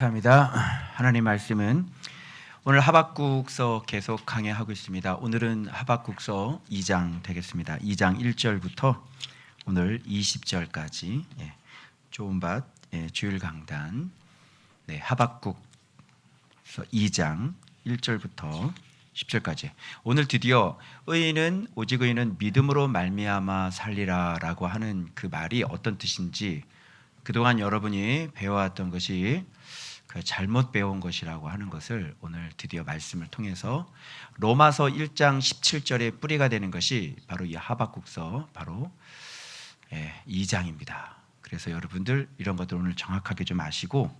감사합니다. 하나님 말씀은 오늘 하박국서 계속 강해하고 있습니다. 오늘은 하박국서 2장 되겠습니다. 2장 1절부터 오늘 20절까지 조은밭 주일 강단 하박국서 2장 1절부터 10절까지. 오늘 드디어 오직 의인은 믿음으로 말미암아 살리라라고 하는 그 말이 어떤 뜻인지, 그동안 여러분이 배워왔던 것이 잘못 배운 것이라고 하는 것을 오늘 드디어 말씀을 통해서 로마서 1장 17절의 뿌리가 되는 것이 바로 이 하박국서 바로 2장입니다. 그래서 여러분들 이런 것들 오늘 정확하게 좀 아시고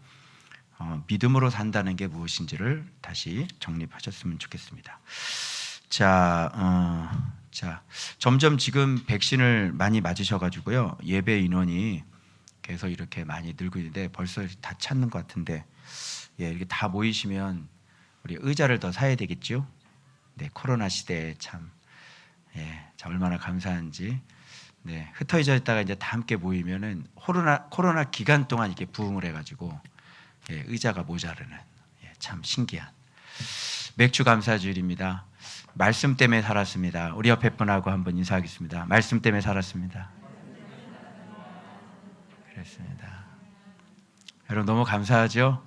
믿음으로 산다는 게 무엇인지를 다시 정립하셨으면 좋겠습니다. 자, 점점 지금 백신을 많이 맞으셔가지고요, 예배 인원이 계속 이렇게 많이 늘고 있는데 벌써 다 찾는 것 같은데, 이렇게 다 모이시면 우리 의자를 더 사야 되겠죠. 코로나 시대에 참 얼마나 감사한지. 흩어져 있다가 이제 다 함께 모이면은 코로나 기간 동안 이렇게 부흥을 해가지고 의자가 모자르는 참 신기한 맥주 감사주일입니다. 말씀 때문에 살았습니다. 우리 옆에 분하고 한번 인사하겠습니다. 말씀 때문에 살았습니다. 그렇습니다. 여러분 너무 감사하죠?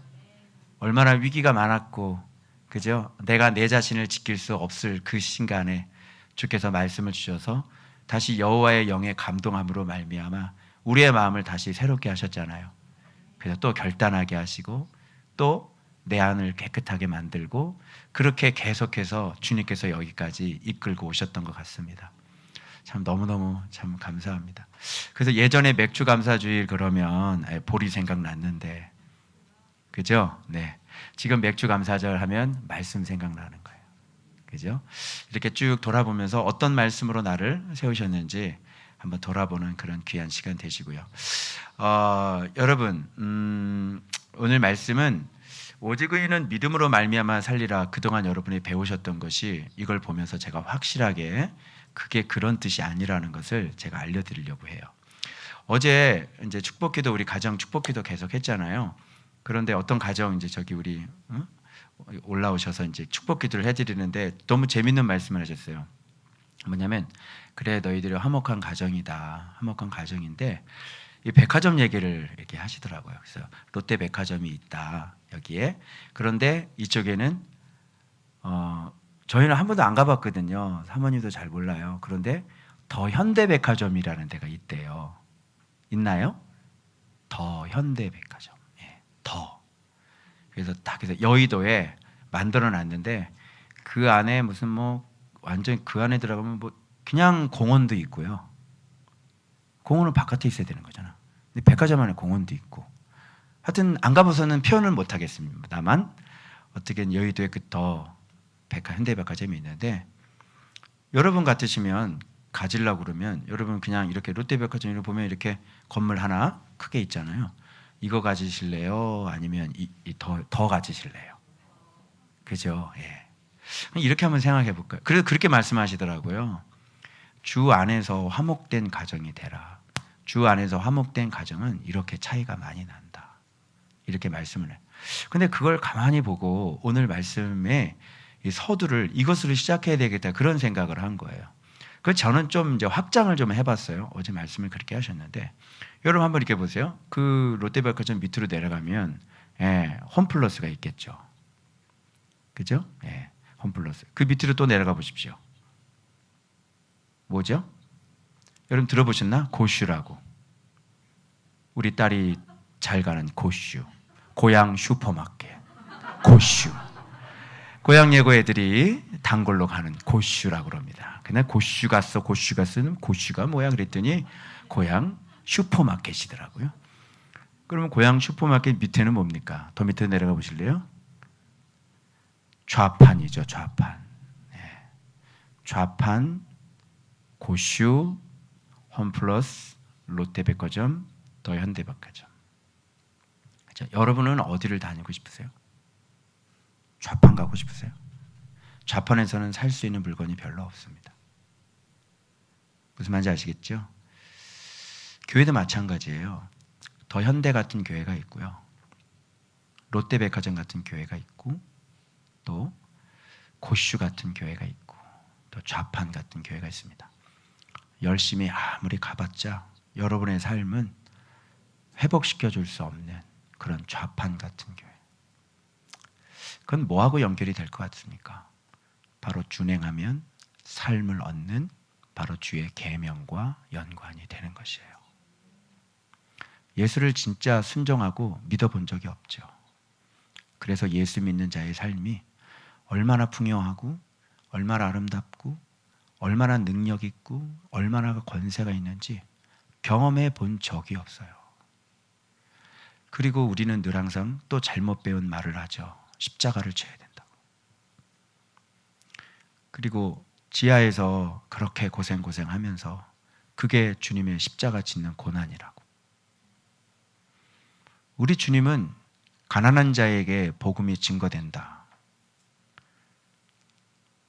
얼마나 위기가 많았고, 그죠? 내가 내 자신을 지킬 수 없을 그 순간에 주께서 말씀을 주셔서 다시 여호와의 영의 감동함으로 말미암아 우리의 마음을 다시 새롭게 하셨잖아요. 그래서 또 결단하게 하시고 또 내 안을 깨끗하게 만들고, 그렇게 계속해서 주님께서 여기까지 이끌고 오셨던 것 같습니다. 참 너무너무 참 감사합니다. 그래서 예전에 맥주 감사주일 그러면 보리 생각났는데, 그죠? 지금 맥주 감사절 하면 말씀 생각나는 거예요. 그죠? 이렇게 쭉 돌아보면서 어떤 말씀으로 나를 세우셨는지 한번 돌아보는 그런 귀한 시간 되시고요. 여러분, 오늘 말씀은 오직 의인은 믿음으로 말미암아 살리라. 그동안 여러분이 배우셨던 것이, 이걸 보면서 제가 확실하게 그게 그런 뜻이 아니라는 것을 제가 알려드리려고 해요. 어제 이제 축복기도, 우리 가정 축복기도 계속 했잖아요. 그런데 어떤 가정 이제 저기 우리 올라오셔서 이제 축복기도를 해드리는데 너무 재밌는 말씀을 하셨어요. 뭐냐면, 그래 너희들이 화목한 가정이다. 화목한 가정인데 이 백화점 얘기를 이렇게 하시더라고요. 그래서 롯데 백화점이 있다 여기에. 그런데 이쪽에는 저희는 한 번도 안 가봤거든요. 사모님도 잘 몰라요. 그런데 더 현대백화점이라는 데가 있대요. 있나요? 더 현대백화점. 더. 그래서 여의도에 만들어놨는데 그 안에 무슨 완전 그 안에 들어가면 그냥 공원도 있고요. 공원은 바깥에 있어야 되는 거잖아. 근데 백화점 안에 공원도 있고. 하여튼 안 가봐서는 표현을 못 하겠습니다만, 어떻게 여의도에 그 더 현대백화점이 있는데, 여러분 같으시면 가지려고 그러면 여러분 그냥 이렇게 롯데백화점을 보면 이렇게 건물 하나 크게 있잖아요. 이거 가지실래요? 아니면 더 가지실래요? 그죠? 이렇게 한번 생각해 볼까요? 그래서 그렇게 말씀하시더라고요. 주 안에서 화목된 가정이 되라. 주 안에서 화목된 가정은 이렇게 차이가 많이 난다. 이렇게 말씀을 해요. 근데 그걸 가만히 보고 오늘 말씀에 이 서두를 이것으로 시작해야 되겠다, 그런 생각을 한 거예요. 그래서 저는 좀 이제 확장을 좀 해봤어요. 어제 말씀을 그렇게 하셨는데, 여러분 한번 이렇게 보세요. 그 롯데백화점 밑으로 내려가면 홈플러스가 있겠죠. 그죠? 홈플러스. 그 밑으로 또 내려가 보십시오. 뭐죠? 여러분 들어보셨나? 고슈라고. 우리 딸이 잘 가는 고슈. 고향 슈퍼마켓. 고슈. 고향 예고 애들이 단골로 가는 고슈라고 그럽니다. 그냥 고슈 갔어. 고슈가 뭐야? 그랬더니 고향 슈퍼마켓이더라고요. 그러면 고향 슈퍼마켓 밑에는 뭡니까? 더 밑에 내려가 보실래요? 좌판이죠. 좌판. 좌판, 고슈, 홈플러스, 롯데백화점, 더 현대백화점. 그렇죠? 여러분은 어디를 다니고 싶으세요? 좌판 가고 싶으세요? 좌판에서는 살 수 있는 물건이 별로 없습니다. 무슨 말인지 아시겠죠? 교회도 마찬가지예요. 더 현대 같은 교회가 있고요. 롯데백화점 같은 교회가 있고 또 고슈 같은 교회가 있고 또 좌판 같은 교회가 있습니다. 열심히 아무리 가봤자 여러분의 삶은 회복시켜 줄 수 없는 그런 좌판 같은 교회. 그건 뭐하고 연결이 될 것 같습니까? 바로 준행하면 삶을 얻는 바로 주의 계명과 연관이 되는 것이에요. 예수를 진짜 순종하고 믿어본 적이 없죠. 그래서 예수 믿는 자의 삶이 얼마나 풍요하고 얼마나 아름답고 얼마나 능력 있고 얼마나 권세가 있는지 경험해 본 적이 없어요. 그리고 우리는 늘 항상 또 잘못 배운 말을 하죠. 십자가를 져야 된다고. 그리고 지하에서 그렇게 고생하면서 그게 주님의 십자가 짓는 고난이라고. 우리 주님은 가난한 자에게 복음이 증거된다.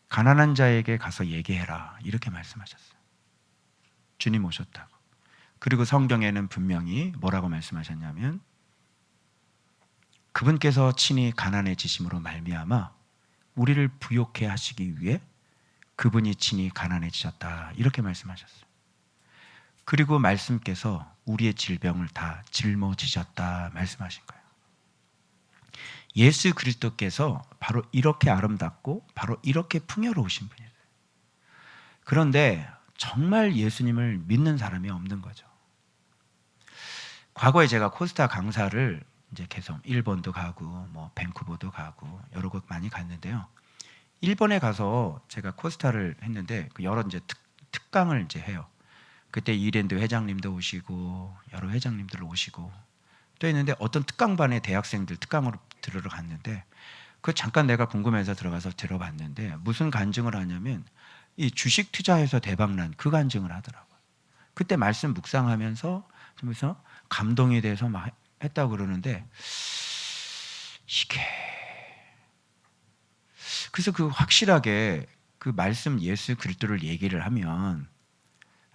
가난한 자에게 가서 얘기해라. 이렇게 말씀하셨어요. 주님 오셨다고. 그리고 성경에는 분명히 뭐라고 말씀하셨냐면 그분께서 친히 가난해지심으로 말미암아 우리를 부욕해 하시기 위해 그분이 친히 가난해지셨다. 이렇게 말씀하셨어요. 그리고 말씀께서 우리의 질병을 다 짊어지셨다 말씀하신 거예요. 예수 그리스도께서 바로 이렇게 아름답고 바로 이렇게 풍요로우신 분이에요. 그런데 정말 예수님을 믿는 사람이 없는 거죠. 과거에 제가 코스타 강사를 이제 계속 일본도 가고 뭐 밴쿠버도 가고 여러 곳 많이 갔는데요. 일본에 가서 제가 코스타를 했는데 그 여러 이제 특강을 이제 해요. 그때 이랜드 회장님도 오시고 여러 회장님들 오시고 또 있는데 어떤 특강반에 대학생들 특강으로 들으러 갔는데 그 잠깐 내가 궁금해서 들어가서 들어봤는데 무슨 간증을 하냐면 이 주식 투자해서 대박난 그 간증을 하더라고요. 그때 말씀 묵상하면서 좀 감동이 돼서 막 했다고 그러는데 이게 그래서 그 확실하게 그 말씀 예수 그리스도를 얘기를 하면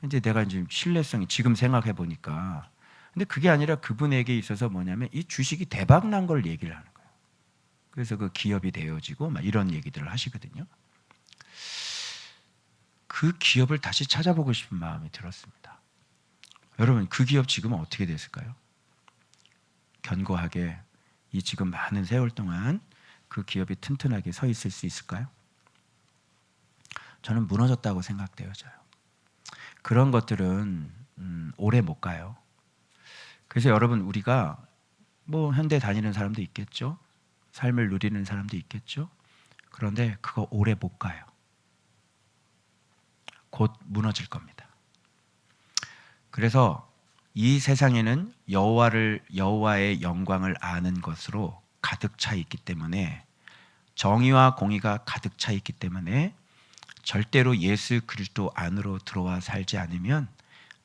이제 내가 이제 신뢰성이 지금 생각해 보니까 근데 그게 아니라 그분에게 있어서 뭐냐면 이 주식이 대박 난 걸 얘기를 하는 거예요. 그래서 그 기업이 되어지고 막 이런 얘기들을 하시거든요. 그 기업을 다시 찾아보고 싶은 마음이 들었습니다. 여러분 그 기업 지금은 어떻게 됐을까요? 견고하게 이 지금 많은 세월 동안 그 기업이 튼튼하게 서 있을 수 있을까요? 저는 무너졌다고 생각되어져요. 그런 것들은 오래 못 가요. 그래서 여러분 우리가 뭐 현대 다니는 사람도 있겠죠. 삶을 누리는 사람도 있겠죠. 그런데 그거 오래 못 가요. 곧 무너질 겁니다. 그래서 이 세상에는 여호와의 영광을 아는 것으로 가득 차 있기 때문에 정의와 공의가 가득 차 있기 때문에 절대로 예수 그리스도 안으로 들어와 살지 않으면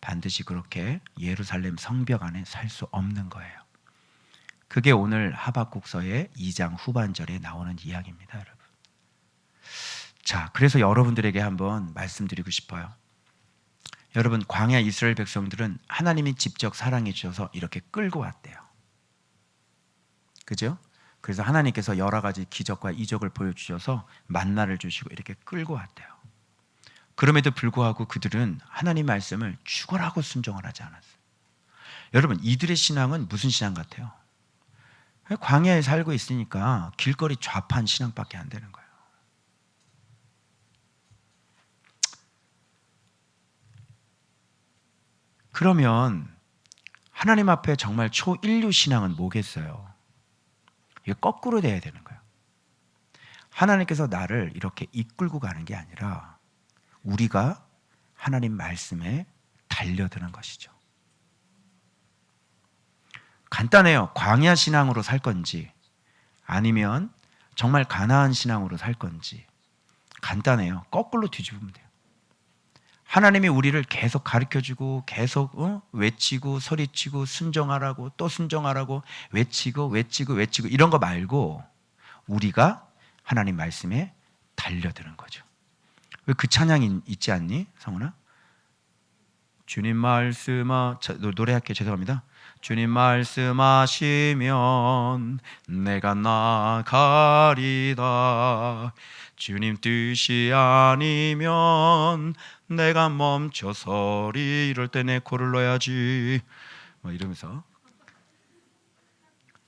반드시 그렇게 예루살렘 성벽 안에 살 수 없는 거예요. 그게 오늘 하박국서의 2장 후반절에 나오는 이야기입니다, 여러분. 자, 그래서 여러분들에게 한번 말씀드리고 싶어요. 여러분, 광야 이스라엘 백성들은 하나님이 직접 사랑해 주셔서 이렇게 끌고 왔대요. 그죠? 그래서 하나님께서 여러 가지 기적과 이적을 보여주셔서 만나를 주시고 이렇게 끌고 왔대요. 그럼에도 불구하고 그들은 하나님 말씀을 죽어라고 순종을 하지 않았어요. 여러분, 이들의 신앙은 무슨 신앙 같아요? 광야에 살고 있으니까 길거리 좌판 신앙밖에 안 되는 거예요. 그러면 하나님 앞에 정말 초인류 신앙은 뭐겠어요? 이게 거꾸로 돼야 되는 거예요. 하나님께서 나를 이렇게 이끌고 가는 게 아니라 우리가 하나님 말씀에 달려드는 것이죠. 간단해요. 광야 신앙으로 살 건지 아니면 정말 가나안 신앙으로 살 건지 간단해요. 거꾸로 뒤집으면 돼요. 하나님이 우리를 계속 가르쳐주고 계속 외치고 소리치고 순종하라고 또 순종하라고 외치고 이런 거 말고 우리가 하나님 말씀에 달려드는 거죠. 왜 그 찬양이 있지 않니? 성훈아? 주님 노래할게요. 죄송합니다. 주님 말씀하시면 내가 나가리다. 주님 뜻이 아니면 내가 멈춰서리. 이럴 때 내 코를 넣어야지. 뭐 이러면서.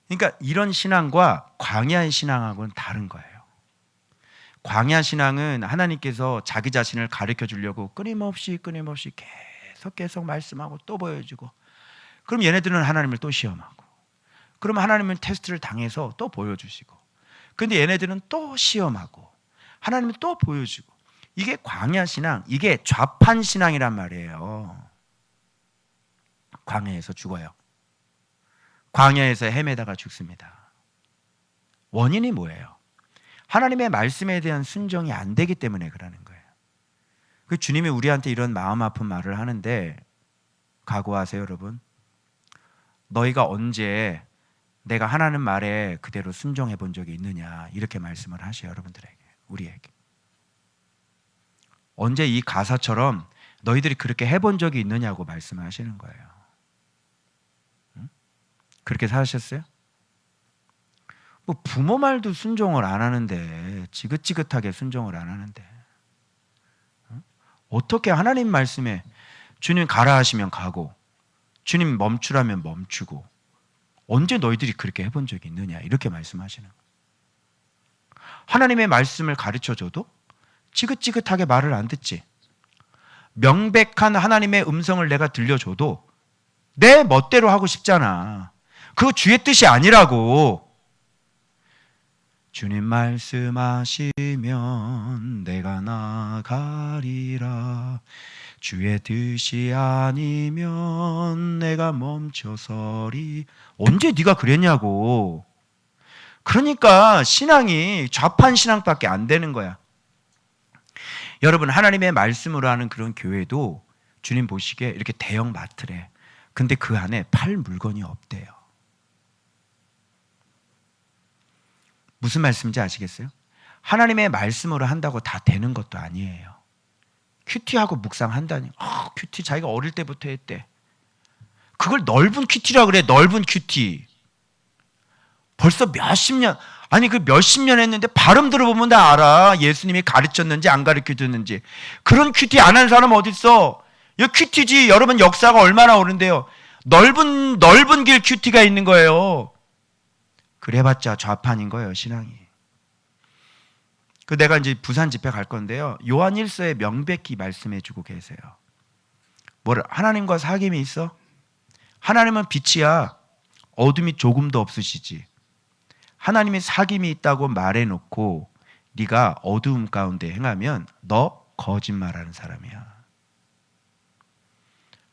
그러니까 이런 신앙과 광야 신앙하고는 다른 거예요. 광야 신앙은 하나님께서 자기 자신을 가르쳐 주려고 끊임없이 계속 말씀하고 또 보여주고, 그럼 얘네들은 하나님을 또 시험하고, 그럼 하나님은 테스트를 당해서 또 보여주시고, 근데 얘네들은 또 시험하고 하나님은 또 보여주고. 이게 광야 신앙, 이게 좌판 신앙이란 말이에요. 광야에서 죽어요. 광야에서 헤매다가 죽습니다. 원인이 뭐예요? 하나님의 말씀에 대한 순종이 안 되기 때문에 그러는 거예요. 그 주님이 우리한테 이런 마음 아픈 말을 하는데, 각오하세요, 여러분. 너희가 언제 내가 하나님 말에 그대로 순종해 본 적이 있느냐, 이렇게 말씀을 하셔요. 여러분들에게, 우리에게. 언제 이 가사처럼 너희들이 그렇게 해본 적이 있느냐고 말씀을 하시는 거예요. 응? 그렇게 사셨어요? 뭐 부모 말도 순종을 안 하는데, 지긋지긋하게 순종을 안 하는데, 어떻게 하나님 말씀에 주님 가라 하시면 가고 주님 멈추라면 멈추고, 언제 너희들이 그렇게 해본 적이 있느냐, 이렇게 말씀하시는 거예요. 하나님의 말씀을 가르쳐줘도 지긋지긋하게 말을 안 듣지. 명백한 하나님의 음성을 내가 들려줘도 내 멋대로 하고 싶잖아. 그거 주의 뜻이 아니라고. 주님 말씀하시면 내가 나가리라. 주의 뜻이 아니면 내가 멈춰서리. 언제 네가 그랬냐고. 그러니까 신앙이 좌판 신앙밖에 안 되는 거야. 여러분, 하나님의 말씀으로 하는 그런 교회도 주님 보시기에 이렇게 대형 마트래. 근데 그 안에 팔 물건이 없대요. 무슨 말씀인지 아시겠어요? 하나님의 말씀으로 한다고 다 되는 것도 아니에요. 큐티하고 묵상한다니. 큐티 자기가 어릴 때부터 했대. 그걸 넓은 큐티라고 그래. 넓은 큐티. 벌써 몇십 년, 아니 그 몇십 년 했는데 발음 들어보면 다 알아. 예수님이 가르쳤는지 안 가르쳐줬는지. 그런 큐티 안 하는 사람 어디 있어? 이 큐티지. 여러분 역사가 얼마나 오른데요. 넓은 길 큐티가 있는 거예요. 그래봤자 좌판인 거예요, 신앙이. 그 내가 이제 부산 집회 갈 건데요. 요한 1서에 명백히 말씀해주고 계세요. 하나님과 사귐이 있어? 하나님은 빛이야. 어둠이 조금도 없으시지. 하나님이 사귐이 있다고 말해놓고 네가 어두움 가운데 행하면 너 거짓말하는 사람이야.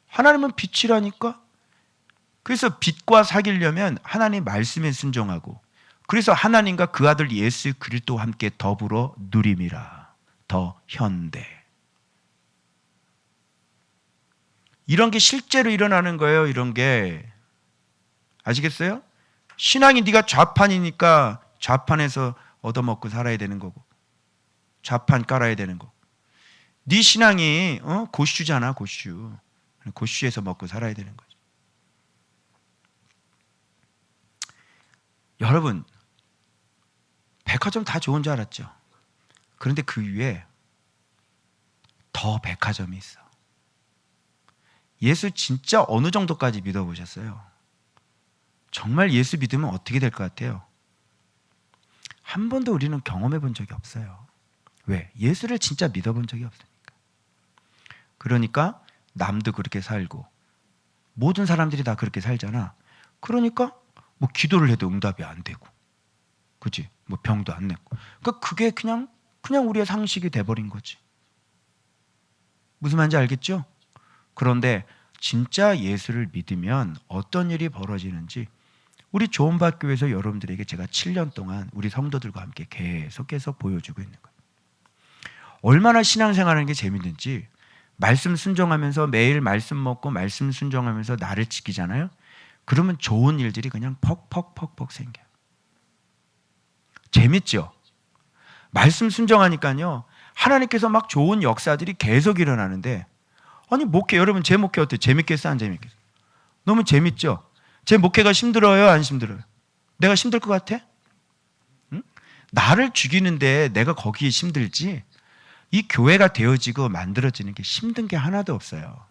하나님은 빛이라니까. 그래서 빛과 사귀려면 하나님 말씀에 순종하고, 그래서 하나님과 그 아들 예수 그리스도와 함께 더불어 누림이라. 더 현대. 이런 게 실제로 일어나는 거예요. 이런 게. 아시겠어요? 신앙이 네가 좌판이니까 좌판에서 얻어먹고 살아야 되는 거고, 좌판 깔아야 되는 거고. 네 신앙이 고슈잖아. 고슈에서 먹고 살아야 되는 거지. 여러분, 백화점 다 좋은 줄 알았죠? 그런데 그 위에 더 백화점이 있어. 예수 진짜 어느 정도까지 믿어보셨어요? 정말 예수 믿으면 어떻게 될 것 같아요? 한 번도 우리는 경험해 본 적이 없어요. 왜? 예수를 진짜 믿어본 적이 없으니까. 그러니까 남도 그렇게 살고 모든 사람들이 다 그렇게 살잖아. 그러니까 뭐 기도를 해도 응답이 안 되고, 그치? 뭐 병도 안 냈고. 그러니까 그게 그냥 우리의 상식이 돼버린 거지. 무슨 말인지 알겠죠? 그런데 진짜 예수를 믿으면 어떤 일이 벌어지는지 우리 조은박교회에서 여러분들에게 제가 7년 동안 우리 성도들과 함께 계속 보여주고 있는 거예요. 얼마나 신앙생활하는 게 재밌는지. 말씀 순종하면서 매일 말씀 먹고 말씀 순종하면서 나를 지키잖아요. 그러면 좋은 일들이 그냥 퍽퍽 생겨요. 재밌죠? 말씀 순종하니까요, 하나님께서 막 좋은 역사들이 계속 일어나는데, 아니 목회 여러분 제 목회 어때요? 재밌겠어 안 재밌겠어? 너무 재밌죠? 제 목회가 힘들어요 안 힘들어요? 내가 힘들 것 같아? 응? 나를 죽이는데 내가 거기에 힘들지 이 교회가 되어지고 만들어지는 게 힘든 게 하나도 없어요.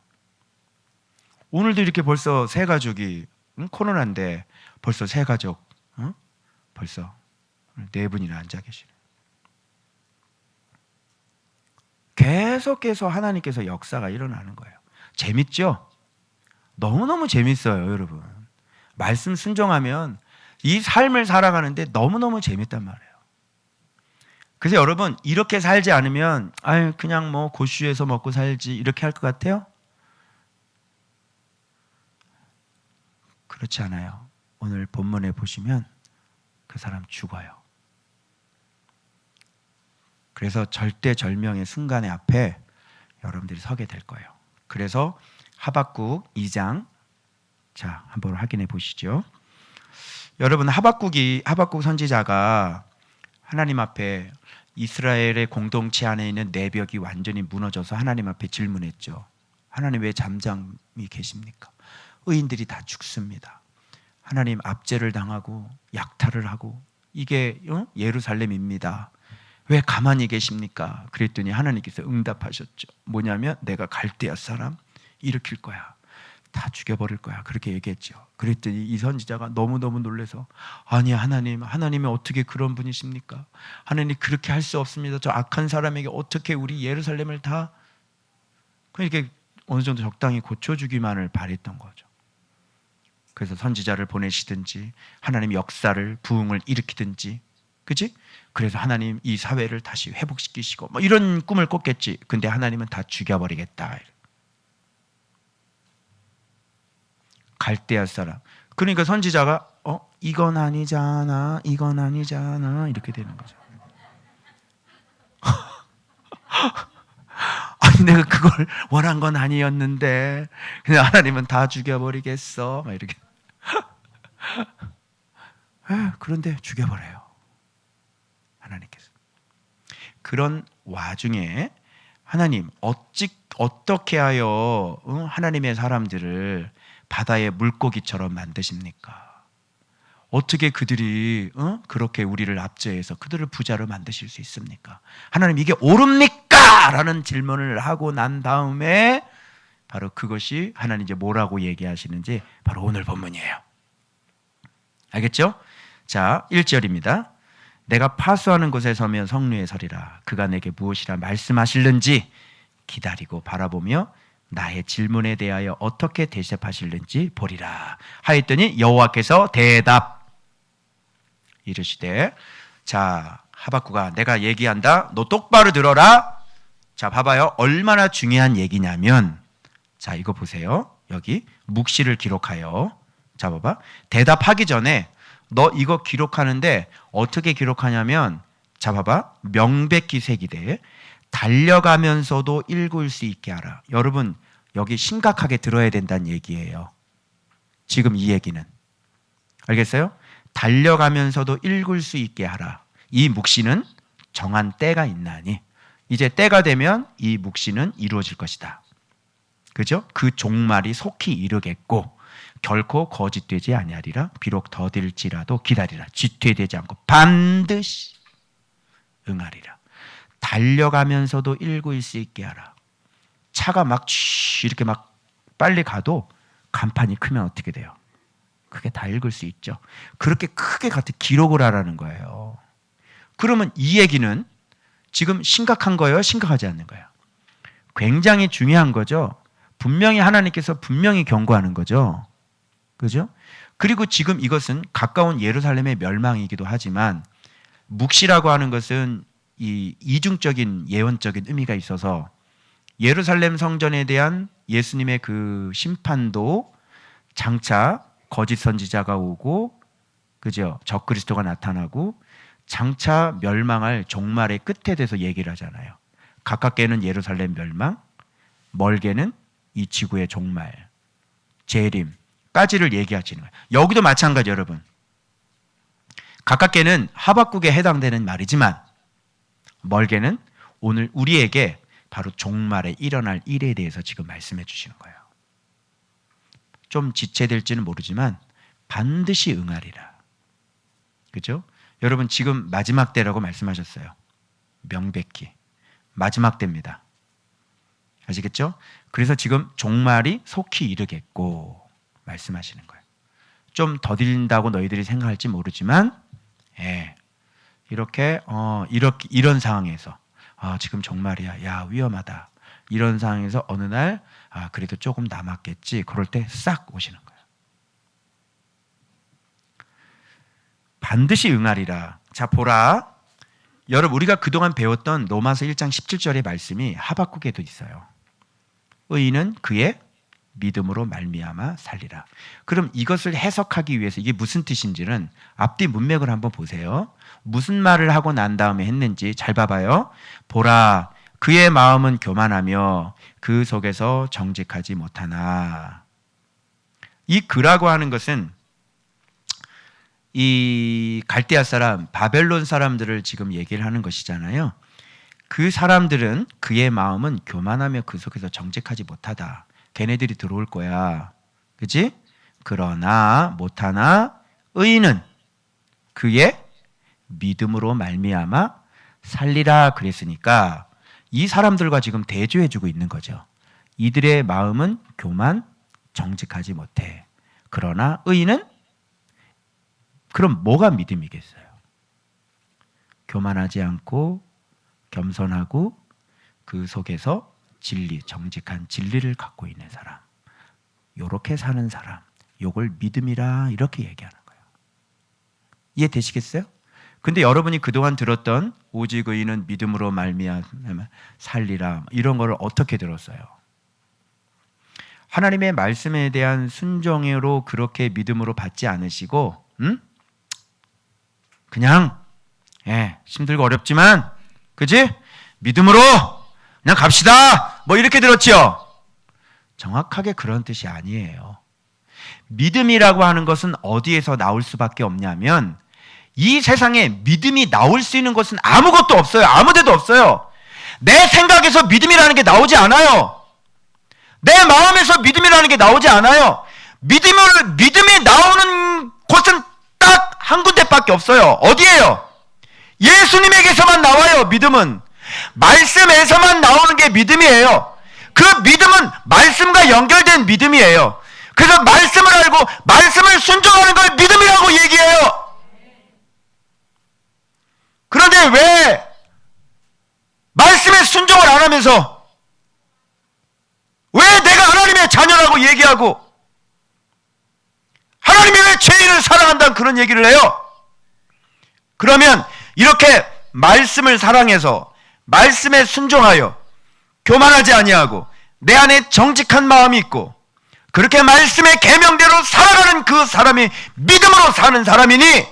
오늘도 이렇게 벌써 세 가족이 코로나인데 벌써 세 가족 벌써 네 분이나 앉아 계시네. 계속해서 하나님께서 역사가 일어나는 거예요. 재밌죠? 너무너무 재밌어요, 여러분. 말씀 순종하면 이 삶을 살아가는데 너무너무 재밌단 말이에요. 그래서 여러분 이렇게 살지 않으면 아유 그냥 뭐 고슈에서 먹고 살지 이렇게 할 것 같아요? 그렇지 않아요. 오늘 본문에 보시면 그 사람 죽어요. 그래서 절대절명의 순간의 앞에 여러분들이 서게 될 거예요. 그래서 하박국 2장 자 한번 확인해 보시죠. 여러분 하박국 선지자가 하나님 앞에 이스라엘의 공동체 안에 있는 내벽이 완전히 무너져서 하나님 앞에 질문했죠. 하나님 왜 잠잠히 계십니까? 의인들이 다 죽습니다. 하나님 압제를 당하고 약탈을 하고 이게 예루살렘입니다. 왜 가만히 계십니까? 그랬더니 하나님께서 응답하셨죠. 뭐냐면 내가 갈대아 사람 일으킬 거야. 다 죽여버릴 거야. 그렇게 얘기했죠. 그랬더니 이 선지자가 너무너무 놀라서 아니 하나님이 어떻게 그런 분이십니까? 하나님 그렇게 할 수 없습니다. 저 악한 사람에게 어떻게 우리 예루살렘을 다 이렇게 어느 정도 적당히 고쳐주기만을 바랬던 거죠. 그래서 선지자를 보내시든지 하나님 역사를 부흥을 일으키든지 그치? 그래서 하나님 이 사회를 다시 회복시키시고 뭐 이런 꿈을 꿨겠지. 근데 하나님은 다 죽여버리겠다. 갈대아 사람. 그러니까 선지자가 이건 아니잖아 이렇게 되는 거죠. 아니 내가 그걸 원한 건 아니었는데 그냥 하나님은 다 죽여버리겠어 막 이렇게. 그런데 죽여버려요 하나님께서. 그런 와중에 하나님 어떻게 하여 하나님의 사람들을 바다의 물고기처럼 만드십니까? 어떻게 그들이 그렇게 우리를 압제해서 그들을 부자로 만드실 수 있습니까? 하나님 이게 옳습니까? 라는 질문을 하고 난 다음에 바로 그것이 하나님 이제 뭐라고 얘기하시는지 바로 오늘 본문이에요. 알겠죠? 자 1절입니다. 내가 파수하는 곳에 서면 성류에 서리라. 그가 내게 무엇이라 말씀하실는지 기다리고 바라보며 나의 질문에 대하여 어떻게 대답하실는지 보리라 하였더니 여호와께서 대답 이르시되 자 하박국아 내가 얘기한다. 너 똑바로 들어라. 자 봐봐요. 얼마나 중요한 얘기냐면 자 이거 보세요. 여기 묵시를 기록하여 자 봐봐. 대답하기 전에 너 이거 기록하는데 어떻게 기록하냐면 자 봐봐. 명백히 새기되 달려가면서도 읽을 수 있게 하라. 여러분 여기 심각하게 들어야 된다는 얘기예요. 지금 이 얘기는 알겠어요? 달려가면서도 읽을 수 있게 하라. 이 묵시는 정한 때가 있나니 이제 때가 되면 이 묵시는 이루어질 것이다. 그죠? 그 종말이 속히 이르겠고 결코 거짓되지 아니하리라. 비록 더딜지라도 기다리라. 지퇴되지 않고 반드시 응하리라. 달려가면서도 읽을 수 있게 하라. 차가 막 이렇게 막 빨리 가도 간판이 크면 어떻게 돼요? 그게 다 읽을 수 있죠. 그렇게 크게 같이 기록을 하라는 거예요. 그러면 이 얘기는 지금 심각한 거예요? 심각하지 않는 거예요? 굉장히 중요한 거죠. 분명히 하나님께서 분명히 경고하는 거죠. 그죠? 그리고 지금 이것은 가까운 예루살렘의 멸망이기도 하지만 묵시라고 하는 것은 이 이중적인 예언적인 의미가 있어서 예루살렘 성전에 대한 예수님의 그 심판도 장차 거짓 선지자가 오고 그죠? 적그리스도가 나타나고 장차 멸망할 종말의 끝에 대해서 얘기를 하잖아요. 가깝게는 예루살렘 멸망, 멀게는 이 지구의 종말, 재림까지를 얘기하시는 거예요. 여기도 마찬가지 여러분. 가깝게는 하박국에 해당되는 말이지만 멀게는 오늘 우리에게 바로 종말에 일어날 일에 대해서 지금 말씀해 주시는 거예요. 좀 지체될지는 모르지만 반드시 응하리라. 그죠? 여러분 지금 마지막 때라고 말씀하셨어요. 명백히 마지막 때입니다. 아시겠죠? 그래서 지금 종말이 속히 이르겠고 말씀하시는 거예요. 좀 더딘다고 너희들이 생각할지 모르지만 이렇게 이런 상황에서 지금 종말이야. 야, 위험하다. 이런 상황에서 어느 날 그래도 조금 남았겠지. 그럴 때 싹 오시는 거예요. 반드시 응하리라. 자, 보라. 여러분 우리가 그동안 배웠던 로마서 1장 17절의 말씀이 하박국에도 있어요. 의인은 그의 믿음으로 말미암아 살리라. 그럼 이것을 해석하기 위해서 이게 무슨 뜻인지는 앞뒤 문맥을 한번 보세요. 무슨 말을 하고 난 다음에 했는지 잘 봐봐요. 보라, 그의 마음은 교만하며 그 속에서 정직하지 못하나. 이 그라고 하는 것은 이 갈대아 사람, 바벨론 사람들을 지금 얘기를 하는 것이잖아요. 그 사람들은 그의 마음은 교만하며 그 속에서 정직하지 못하다. 걔네들이 들어올 거야. 그치? 그러나 못하나 의인은 그의 믿음으로 말미암아 살리라 그랬으니까 이 사람들과 지금 대조해주고 있는 거죠. 이들의 마음은 교만, 정직하지 못해. 그러나 의인은 그럼 뭐가 믿음이겠어요? 교만하지 않고 겸손하고 그 속에서 진리, 정직한 진리를 갖고 있는 사람, 요렇게 사는 사람, 요걸 믿음이라 이렇게 얘기하는 거예요. 이해되시겠어요? 근데 여러분이 그동안 들었던 오직 의인은 믿음으로 말미암아 살리라 이런 거를 어떻게 들었어요? 하나님의 말씀에 대한 순종으로 그렇게 믿음으로 받지 않으시고 그냥 힘들고 어렵지만 그지? 믿음으로 그냥 갑시다 뭐 이렇게 들었죠? 정확하게 그런 뜻이 아니에요. 믿음이라고 하는 것은 어디에서 나올 수밖에 없냐면 이 세상에 믿음이 나올 수 있는 것은 아무것도 없어요. 아무 데도 없어요. 내 생각에서 믿음이라는 게 나오지 않아요. 내 마음에서 믿음이라는 게 나오지 않아요. 믿음이 나오는 곳은 딱 한 군데밖에 없어요. 어디예요? 예수님에게서만 나와요. 믿음은 말씀에서만 나오는 게 믿음이에요. 그 믿음은 말씀과 연결된 믿음이에요. 그래서 말씀을 알고 말씀을 순종하는 걸 믿음이라고 얘기해요. 그런데 왜 말씀에 순종을 안 하면서 왜 내가 하나님의 자녀라고 얘기하고 하나님이 왜 죄인을 사랑한다는 그런 얘기를 해요? 그러면 이렇게 말씀을 사랑해서 말씀에 순종하여 교만하지 아니하고 내 안에 정직한 마음이 있고 그렇게 말씀의 계명대로 살아가는 그 사람이 믿음으로 사는 사람이니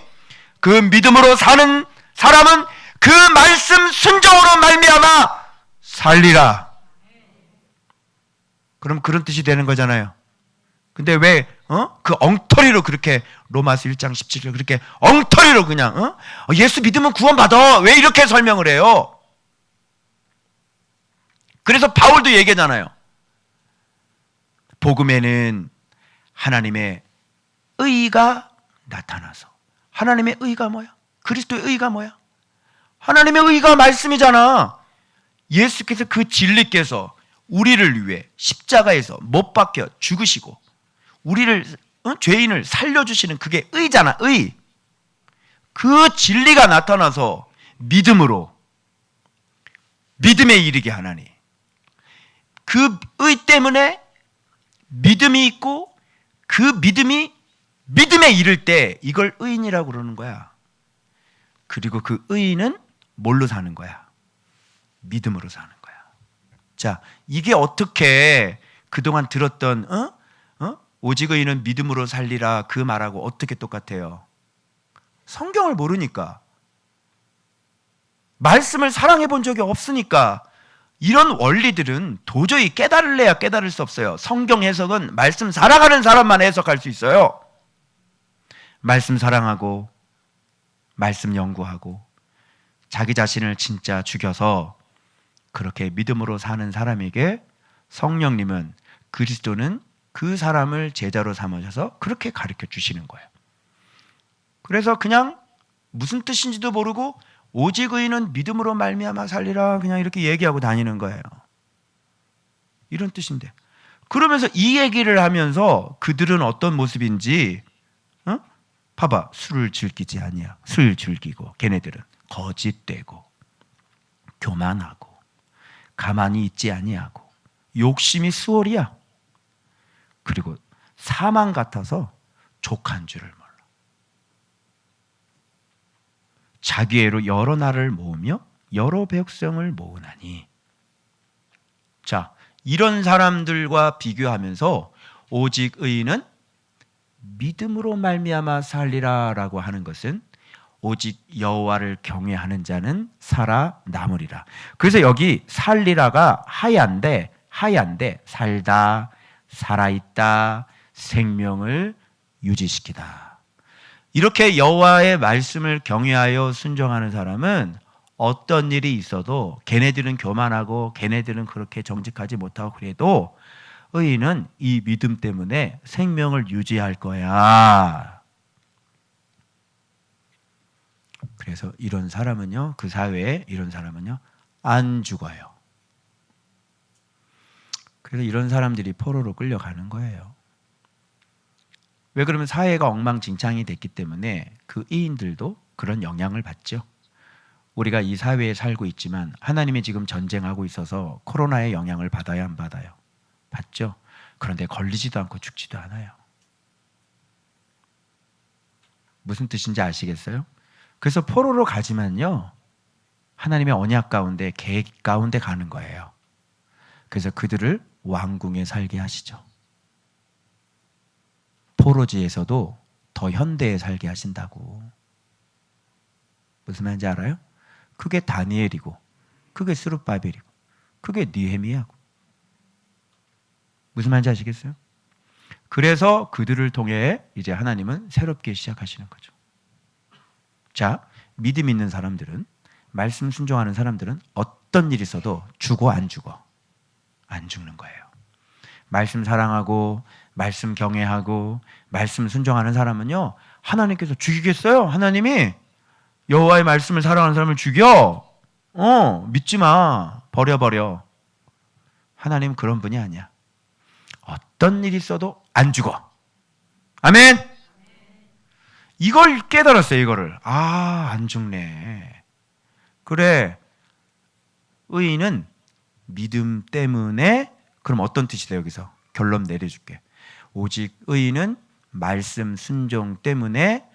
그 믿음으로 사는 사람은 그 말씀 순종으로 말미암아 살리라. 그럼 그런 뜻이 되는 거잖아요. 근데 왜 그 엉터리로 그렇게 로마서 1장 17절 그렇게 엉터리로 그냥 예수 믿으면 구원받아 왜 이렇게 설명을 해요? 그래서 바울도 얘기하잖아요. 복음에는 하나님의 의가 나타나서 하나님의 의가 뭐야? 그리스도의 의가 뭐야? 하나님의 의가 말씀이잖아. 예수께서 그 진리께서 우리를 위해 십자가에서 못 박혀 죽으시고 우리를 죄인을 살려주시는 그게 의잖아. 의. 그 진리가 나타나서 믿음으로 믿음에 이르게 하나니 그 의 때문에 믿음이 있고 그 믿음이 믿음에 이를 때 이걸 의인이라고 그러는 거야. 그리고 그 의인은 뭘로 사는 거야? 믿음으로 사는 거야. 자, 이게 어떻게 그동안 들었던 오직 의인은 믿음으로 살리라 그 말하고 어떻게 똑같아요? 성경을 모르니까 말씀을 사랑해 본 적이 없으니까 이런 원리들은 도저히 깨달을래야 깨달을 수 없어요. 성경 해석은 말씀 살아가는 사람만 해석할 수 있어요. 말씀 사랑하고 말씀 연구하고 자기 자신을 진짜 죽여서 그렇게 믿음으로 사는 사람에게 성령님은, 그리스도는 그 사람을 제자로 삼으셔서 그렇게 가르쳐 주시는 거예요. 그래서 그냥 무슨 뜻인지도 모르고 오직 의인은 믿음으로 말미암아 살리라 그냥 이렇게 얘기하고 다니는 거예요. 이런 뜻인데, 그러면서 이 얘기를 하면서 그들은 어떤 모습인지, 봐봐. 술을 즐기지 아니야. 술 즐기고, 걔네들은 거짓되고 교만하고 가만히 있지 아니하고 욕심이 수월이야. 그리고 사망 같아서 족한 줄을 몰라. 자기애로 여러 나라를 모으며 여러 백성을 모으나니. 자, 이런 사람들과 비교하면서 오직 의인은 믿음으로 말미암아 살리라라고 하는 것은 오직 여호와를 경외하는 자는 살아남으리라. 그래서 여기 살리라가 하얀데 살다, 살아있다, 생명을 유지시키다. 이렇게 여호와의 말씀을 경외하여 순종하는 사람은 어떤 일이 있어도, 걔네들은 교만하고 걔네들은 그렇게 정직하지 못하고 그래도 의인은 이 믿음 때문에 생명을 유지할 거야. 그래서 이런 사람은요, 그 사회에 이런 사람은요 안 죽어요. 그래서 이런 사람들이 포로로 끌려가는 거예요. 왜 그러면 사회가 엉망진창이 됐기 때문에 그 의인들도 그런 영향을 받죠. 우리가 이 사회에 살고 있지만 하나님이 지금 전쟁하고 있어서 코로나의 영향을 받아야 안 받아요? 받죠. 그런데 걸리지도 않고 죽지도 않아요. 무슨 뜻인지 아시겠어요? 그래서 포로로 가지만요, 하나님의 언약 가운데, 계획 가운데 가는 거예요. 그래서 그들을 왕궁에 살게 하시죠. 포로지에서도 더 현대에 살게 하신다고. 무슨 말인지 알아요? 그게 다니엘이고, 그게 스룹바벨이고, 그게 느헤미야고. 무슨 말인지 아시겠어요? 그래서 그들을 통해 이제 하나님은 새롭게 시작하시는 거죠. 자, 믿음 있는 사람들은, 말씀 순종하는 사람들은 어떤 일이 있어도 죽어 안 죽어? 안 죽는 거예요. 말씀 사랑하고 말씀 경외하고 말씀 순종하는 사람은요, 하나님께서 죽이겠어요? 하나님이 여호와의 말씀을 사랑하는 사람을 죽여? 믿지 마. 버려. 하나님 그런 분이 아니야. 어떤 일이 있어도 안 죽어. 아멘. 이걸 깨달았어요. 이거를. 안 죽네. 그래, 의인은 믿음 때문에. 그럼 어떤 뜻이다? 여기서 결론 내려줄게. 오직 의인은 말씀 순종 때문에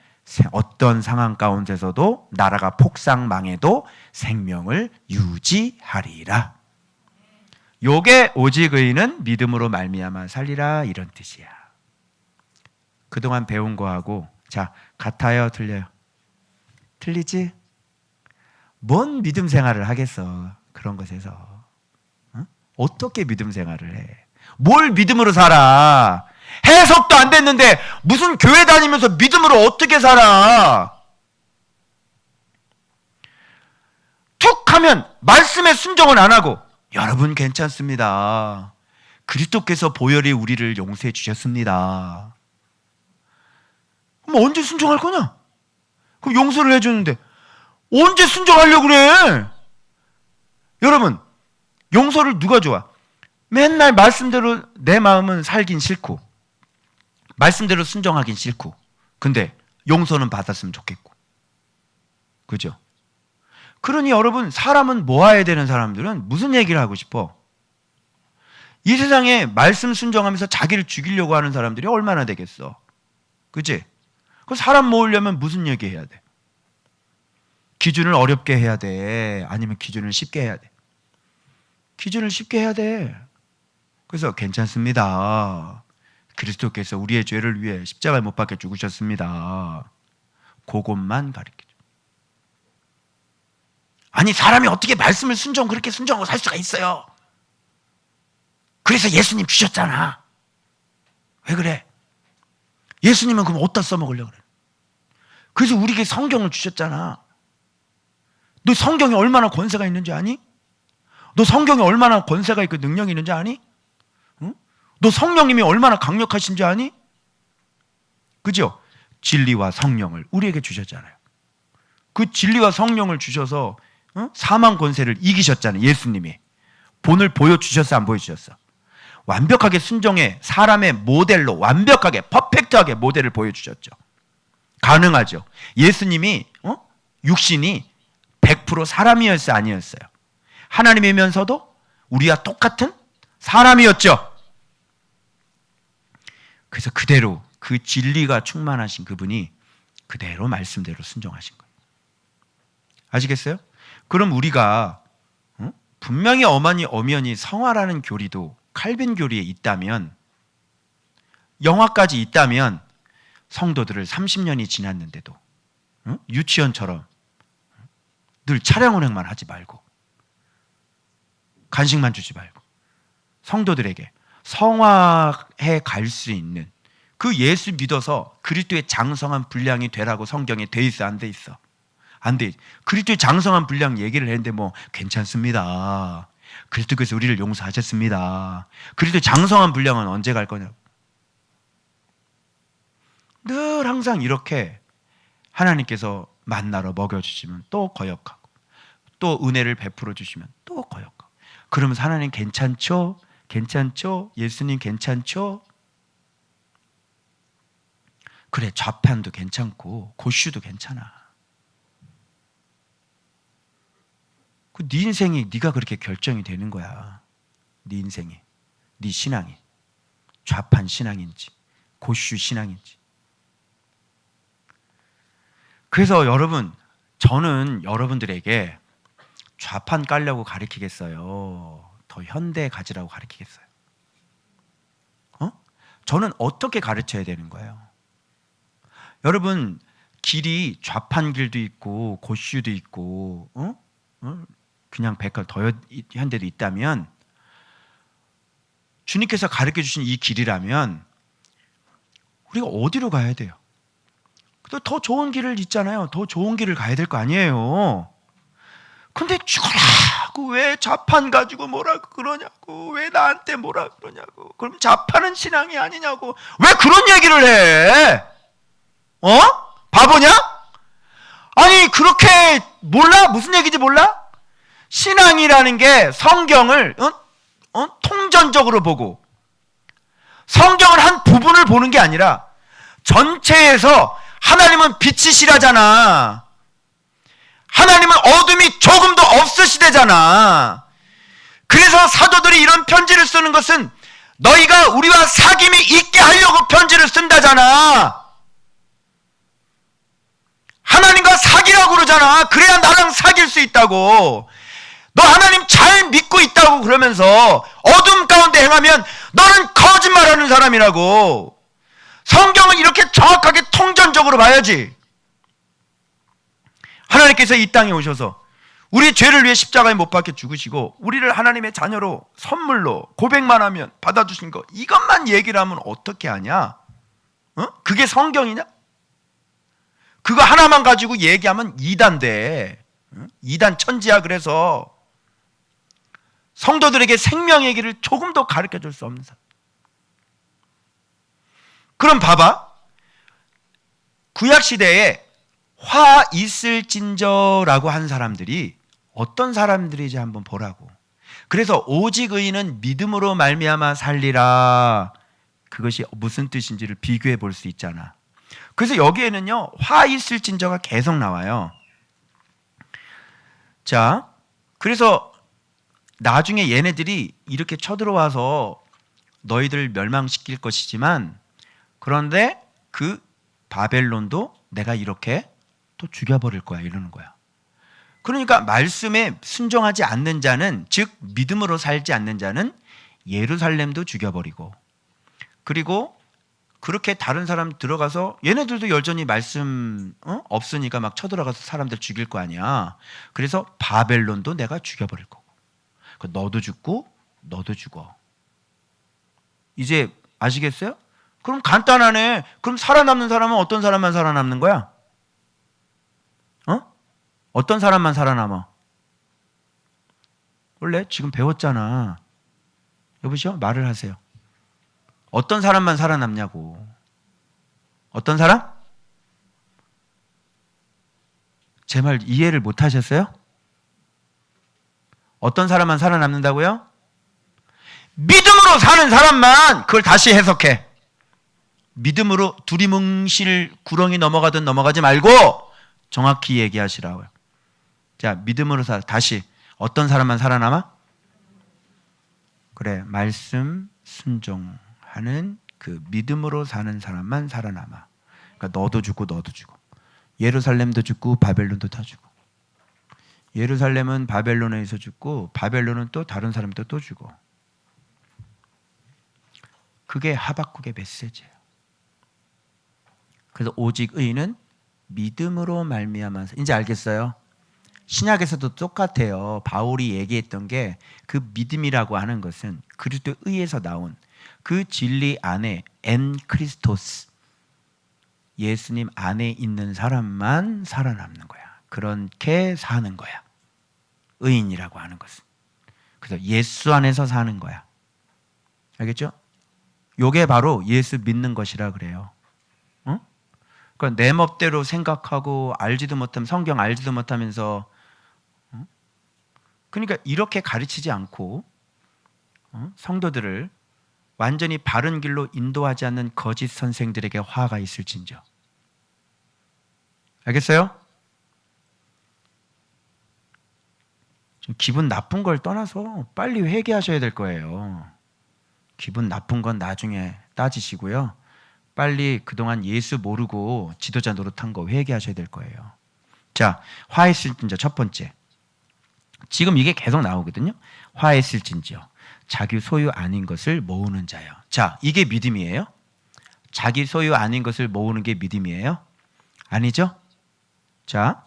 어떤 상황 가운데서도, 나라가 폭삭망해도 생명을 유지하리라. 요게 오직 의인은 믿음으로 말미암아 살리라, 이런 뜻이야. 그동안 배운 거하고, 자, 같아요, 틀려요? 틀리지? 뭔 믿음 생활을 하겠어, 그런 것에서. 어떻게 믿음 생활을 해? 뭘 믿음으로 살아? 해석도 안 됐는데 무슨 교회 다니면서 믿음으로 어떻게 살아? 툭 하면 말씀에 순종을 안 하고, 여러분 괜찮습니다. 그리스도께서 보혈이 우리를 용서해 주셨습니다. 그럼 언제 순종할 거냐? 그럼 용서를 해주는데 언제 순종하려고 그래? 여러분, 용서를 누가 좋아? 맨날 말씀대로 내 마음은 살긴 싫고, 말씀대로 순종하긴 싫고, 근데 용서는 받았으면 좋겠고. 그죠? 그러니 여러분, 사람은 모아야 되는 사람들은 무슨 얘기를 하고 싶어? 이 세상에 말씀 순종하면서 자기를 죽이려고 하는 사람들이 얼마나 되겠어? 그치? 그 사람 모으려면 무슨 얘기 해야 돼? 기준을 어렵게 해야 돼? 아니면 기준을 쉽게 해야 돼? 기준을 쉽게 해야 돼. 그래서 괜찮습니다. 그리스도께서 우리의 죄를 위해 십자가에 못 박혀 죽으셨습니다. 그것만 가르쳐줘. 아니, 사람이 어떻게 말씀을 그렇게 순종하고 살 수가 있어요? 그래서 예수님 주셨잖아. 왜 그래? 예수님은 그럼 어디다 써먹으려고 그래? 그래서 우리에게 성경을 주셨잖아. 너 성경이 얼마나 권세가 있는지 아니? 너 성경에 얼마나 권세가 있고 능력이 있는지 아니? 응? 너 성령님이 얼마나 강력하신지 아니? 그죠? 진리와 성령을 우리에게 주셨잖아요. 그 진리와 성령을 주셔서 사망 권세를 이기셨잖아요. 예수님이. 본을 보여주셨어, 안 보여주셨어? 완벽하게 순종해 사람의 모델로 완벽하게 퍼펙트하게 모델을 보여주셨죠. 가능하죠. 예수님이 육신이 100% 사람이었어요, 아니었어요? 하나님이면서도 우리와 똑같은 사람이었죠. 그래서 그대로 그 진리가 충만하신 그분이 그대로 말씀대로 순종하신 거예요. 아시겠어요? 그럼 우리가 분명히 엄연히 성화라는 교리도 칼빈 교리에 있다면, 영화까지 있다면 성도들을 30년이 지났는데도 유치원처럼 늘 차량 운행만 하지 말고 간식만 주지 말고 성도들에게 성화해 갈 수 있는 그 예수 믿어서 그리스도의 장성한 분량이 되라고 성경에 돼 있어, 안 돼 있어? 안 돼. 그리스도의 장성한 분량 얘기를 했는데 뭐 괜찮습니다. 그리스도께서 우리를 용서하셨습니다. 그리스도의 장성한 분량은 언제 갈 거냐고. 늘 항상 이렇게 하나님께서 만나러 먹여주시면 또 거역하고, 또 은혜를 베풀어 주시면 또 거역하고. 그러면서 하나님 괜찮죠? 괜찮죠? 예수님 괜찮죠? 그래, 좌판도 괜찮고 고슈도 괜찮아. 네 인생이 네가 그렇게 결정이 되는 거야. 네 인생이, 네 신앙이 좌판 신앙인지 고슈 신앙인지. 그래서 여러분, 저는 여러분들에게 좌판 깔려고 가르치겠어요? 더 현대 가지라고 가르치겠어요? 저는 어떻게 가르쳐야 되는 거예요? 여러분, 길이 좌판 길도 있고 고슈도 있고 그냥 백화 더 현대도 있다면, 주님께서 가르쳐 주신 이 길이라면 우리가 어디로 가야 돼요? 더 좋은 길을 있잖아요. 더 좋은 길을 가야 될 거 아니에요. 근데 죽어라, 왜 좌판 가지고 뭐라 그러냐고, 왜 나한테 뭐라 그러냐고, 그럼 좌판은 신앙이 아니냐고, 왜 그런 얘기를 해? 바보냐? 아니, 그렇게 몰라? 무슨 얘기인지 몰라? 신앙이라는 게 성경을 통전적으로 보고, 성경을 한 부분을 보는 게 아니라 전체에서 하나님은 빛이시라잖아. 하나님은 어둠이 조금도 없으시대잖아. 그래서 사도들이 이런 편지를 쓰는 것은 너희가 우리와 사귐이 있게 하려고 편지를 쓴다잖아. 하나님과 사귀라고 그러잖아. 그래야 나랑 사귈 수 있다고. 너 하나님 잘 믿고 있다고 그러면서 어둠 가운데 행하면 너는 거짓말하는 사람이라고. 성경은 이렇게 정확하게 통전적으로 봐야지. 하나님께서 이 땅에 오셔서 우리 죄를 위해 십자가에 못 박혀 죽으시고 우리를 하나님의 자녀로 선물로 고백만 하면 받아주신 거, 이것만 얘기를 하면 어떻게 하냐? 그게 성경이냐? 그거 하나만 가지고 얘기하면 이단돼. 이단 천지야. 그래서 성도들에게 생명 얘기를 조금 더 가르쳐줄 수 없는 사람. 그럼 봐봐, 구약시대에 화 있을진저라고 한 사람들이 어떤 사람들이지 한번 보라고. 그래서 오직 의인은 믿음으로 말미암아 살리라, 그것이 무슨 뜻인지를 비교해 볼 수 있잖아. 그래서 여기에는요, 화 있을진저가 계속 나와요. 자, 그래서 나중에 얘네들이 이렇게 쳐들어와서 너희들 멸망시킬 것이지만, 그런데 그 바벨론도 내가 이렇게 또 죽여버릴 거야, 이러는 거야. 그러니까 말씀에 순종하지 않는 자는, 즉 믿음으로 살지 않는 자는 예루살렘도 죽여버리고, 그리고 그렇게 다른 사람 들어가서 얘네들도 여전히 말씀 없으니까 막 쳐들어가서 사람들 죽일 거 아니야. 그래서 바벨론도 내가 죽여버릴 거고, 너도 죽고 너도 죽어. 이제 아시겠어요? 그럼 간단하네. 그럼 살아남는 사람은 어떤 사람만 살아남는 거야? 어떤 사람만 살아남아? 원래 지금 배웠잖아. 여보시오? 말을 하세요. 어떤 사람만 살아남냐고. 어떤 사람? 제 말 이해를 못 하셨어요? 어떤 사람만 살아남는다고요? 믿음으로 사는 사람만. 그걸 다시 해석해. 믿음으로 두리뭉실 구렁이 넘어가든 넘어가지 말고 정확히 얘기하시라고요. 자, 믿음으로 다시 어떤 사람만 살아남아? 그래, 말씀 순종하는 그 믿음으로 사는 사람만 살아남아. 그러니까 너도 죽고 너도 죽고, 예루살렘도 죽고 바벨론도 다 죽고, 예루살렘은 바벨론에서 죽고 바벨론은 또 다른 사람도 또 죽어. 그게 하박국의 메시지예요. 그래서 오직 의인은 믿음으로 말미암아서. 이제 알겠어요? 신약에서도 똑같아요. 바울이 얘기했던 게 그 믿음이라고 하는 것은 그리스도의 의에서 나온 그 진리 안에 엔 크리스토스, 예수님 안에 있는 사람만 살아남는 거야. 그렇게 사는 거야. 의인이라고 하는 것은. 그래서 예수 안에서 사는 거야. 알겠죠? 요게 바로 예수 믿는 것이라 그래요. 그러니까 내 멋대로 생각하고 알지도 못하면 성경 알지도 못하면서 그러니까 이렇게 가르치지 않고 성도들을 완전히 바른 길로 인도하지 않는 거짓 선생들에게 화가 있을진저. 알겠어요? 좀 기분 나쁜 걸 떠나서 빨리 회개하셔야 될 거예요. 기분 나쁜 건 나중에 따지시고요. 빨리 그동안 예수 모르고 지도자 노릇한 거 회개하셔야 될 거예요. 자, 화했을진저 첫 번째. 지금 이게 계속 나오거든요. 화했을진저 자기 소유 아닌 것을 모으는 자요. 자, 이게 믿음이에요? 자기 소유 아닌 것을 모으는 게 믿음이에요? 아니죠? 자,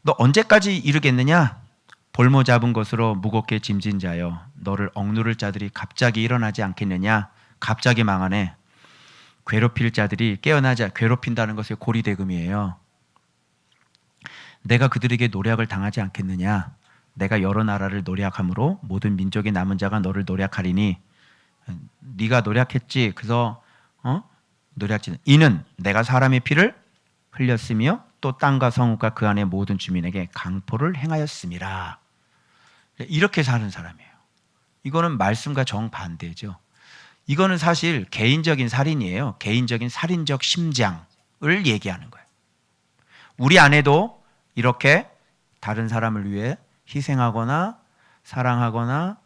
너 언제까지 이르겠느냐? 볼모 잡은 것으로 무겁게 짐진 자여, 너를 억누를 자들이 갑자기 일어나지 않겠느냐? 갑자기 망하네. 괴롭힐 자들이 깨어나자. 괴롭힌다는 것이 고리대금이에요. 내가 그들에게 노략을 당하지 않겠느냐? 내가 여러 나라를 노략함으로 모든 민족의 남은 자가 너를 노략하리니. 네가 노략했지. 그래서 노략지. 이는 내가 사람의 피를 흘렸으며 또 땅과 성읍과 그 안에 모든 주민에게 강포를 행하였음이라. 이렇게 사는 사람이에요. 이거는 말씀과 정반대죠. 이거는 사실 개인적인 살인이에요. 개인적인 살인적 심장을 얘기하는 거예요. 우리 안에도 이렇게 다른 사람을 위해 희생하거나 사랑하거나,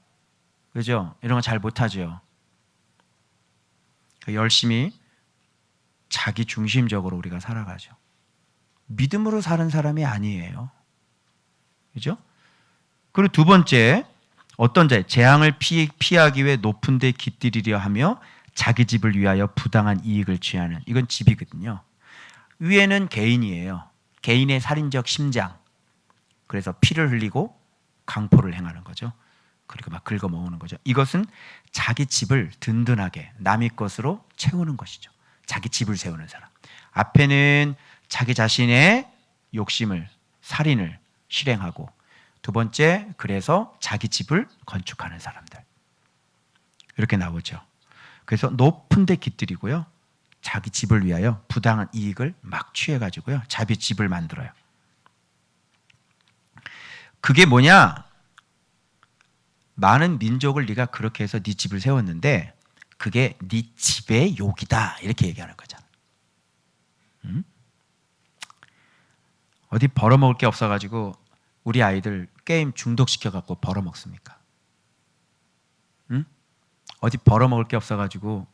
그죠? 이런 거 잘 못하죠. 열심히 자기 중심적으로 우리가 살아가죠. 믿음으로 사는 사람이 아니에요. 그죠? 그리고 두 번째, 어떤 자, 재앙을 피하기 위해 높은 데 깃들이려 하며 자기 집을 위하여 부당한 이익을 취하는. 이건 집이거든요. 위에는 개인이에요. 개인의 살인적 심장. 그래서 피를 흘리고 강포를 행하는 거죠. 그리고 막 긁어 모으는 거죠. 이것은 자기 집을 든든하게 남의 것으로 채우는 것이죠. 자기 집을 세우는 사람. 앞에는 자기 자신의 욕심을, 살인을 실행하고, 두 번째, 그래서 자기 집을 건축하는 사람들. 이렇게 나오죠. 그래서 높은 데 깃들이고요. 자기 집을 위하여 부당한 이익을 막 취해가지고요. 자기 집을 만들어요. 그게 뭐냐? 많은 민족을 네가 그렇게 해서 네 집을 세웠는데 그게 네 집의 욕이다. 이렇게 얘기하는 거잖아. 어디 벌어먹을 게 없어가지고 우리 아이들 게임 중독시켜갖고 벌어먹습니까? 어디 벌어먹을 게 없어가지고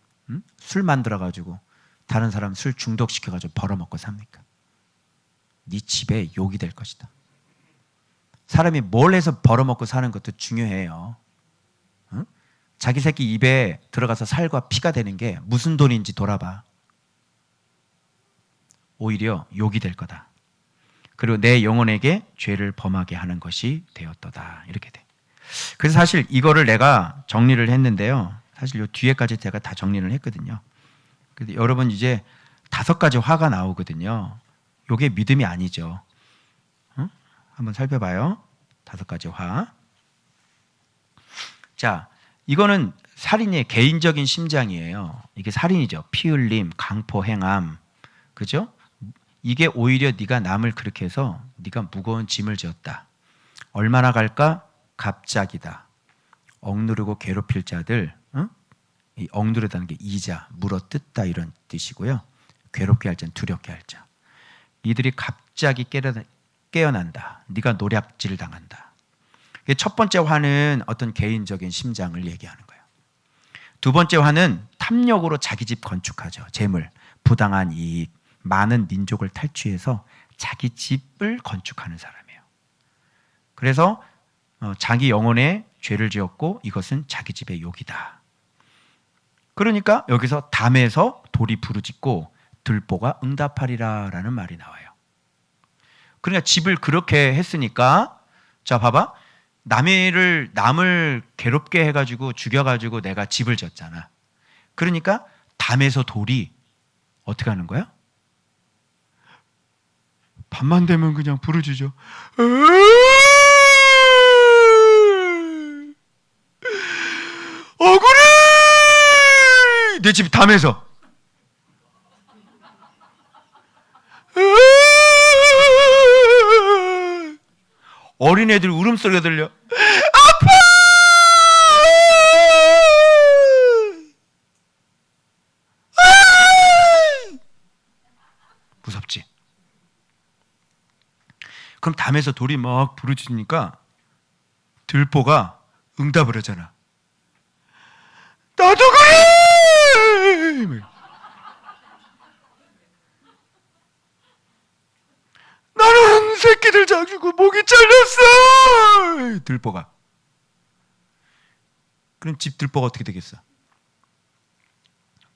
술 만들어가지고 다른 사람 술 중독시켜가지고 벌어먹고 삽니까? 네 집에 욕이 될 것이다. 사람이 뭘 해서 벌어먹고 사는 것도 중요해요. 자기 새끼 입에 들어가서 살과 피가 되는 게 무슨 돈인지 돌아봐. 오히려 욕이 될 거다. 그리고 내 영혼에게 죄를 범하게 하는 것이 되었도다. 이렇게 돼. 그래서 사실 이거를 내가 정리를 했는데요. 사실 요 뒤에까지 제가 다 정리를 했거든요. 그래서 여러분 이제 5가지 화가 나오거든요. 요게 믿음이 아니죠. 한번 살펴봐요. 5가지 화. 자, 이거는 살인의 개인적인 심장이에요. 이게 살인이죠. 피 흘림, 강포 행함, 그죠? 이게 오히려 네가 남을 그렇게 해서 네가 무거운 짐을 지었다. 얼마나 갈까? 갑작이다. 억누르고 괴롭힐 자들, 응? 이 억누르다는 게 이자, 물어뜯다 이런 뜻이고요. 괴롭게 할 자는 두렵게 할 자. 이들이 갑자기 깨어난다. 네가 노략질 당한다. 첫 번째 화는 어떤 개인적인 심장을 얘기하는 거예요. 두 번째 화는 탐욕으로 자기 집 건축하죠. 재물, 부당한 이익, 많은 민족을 탈취해서 자기 집을 건축하는 사람이에요. 그래서 자기 영혼에 죄를 지었고 이것은 자기 집의 욕이다. 그러니까 여기서 담에서 돌이 부르짖고 들보가 응답하리라 라는 말이 나와요. 그러니까 집을 그렇게 했으니까 자 봐봐. 남을 괴롭게 해가지고 죽여가지고 내가 집을 졌잖아. 그러니까 담에서 돌이 어떻게 하는 거야? 밤만 되면 그냥 부르짖어. 억울해! 내 집 담에서. 어린애들 울음소리가 들려. 아파! 무섭지? 그럼 담에서 돌이 막 부르짖으니까 들보가 응답을 하잖아. 나도 그래! 나는 새끼들 잡고 목이 잘렸어! 들보가. 그럼 집 들보가 어떻게 되겠어?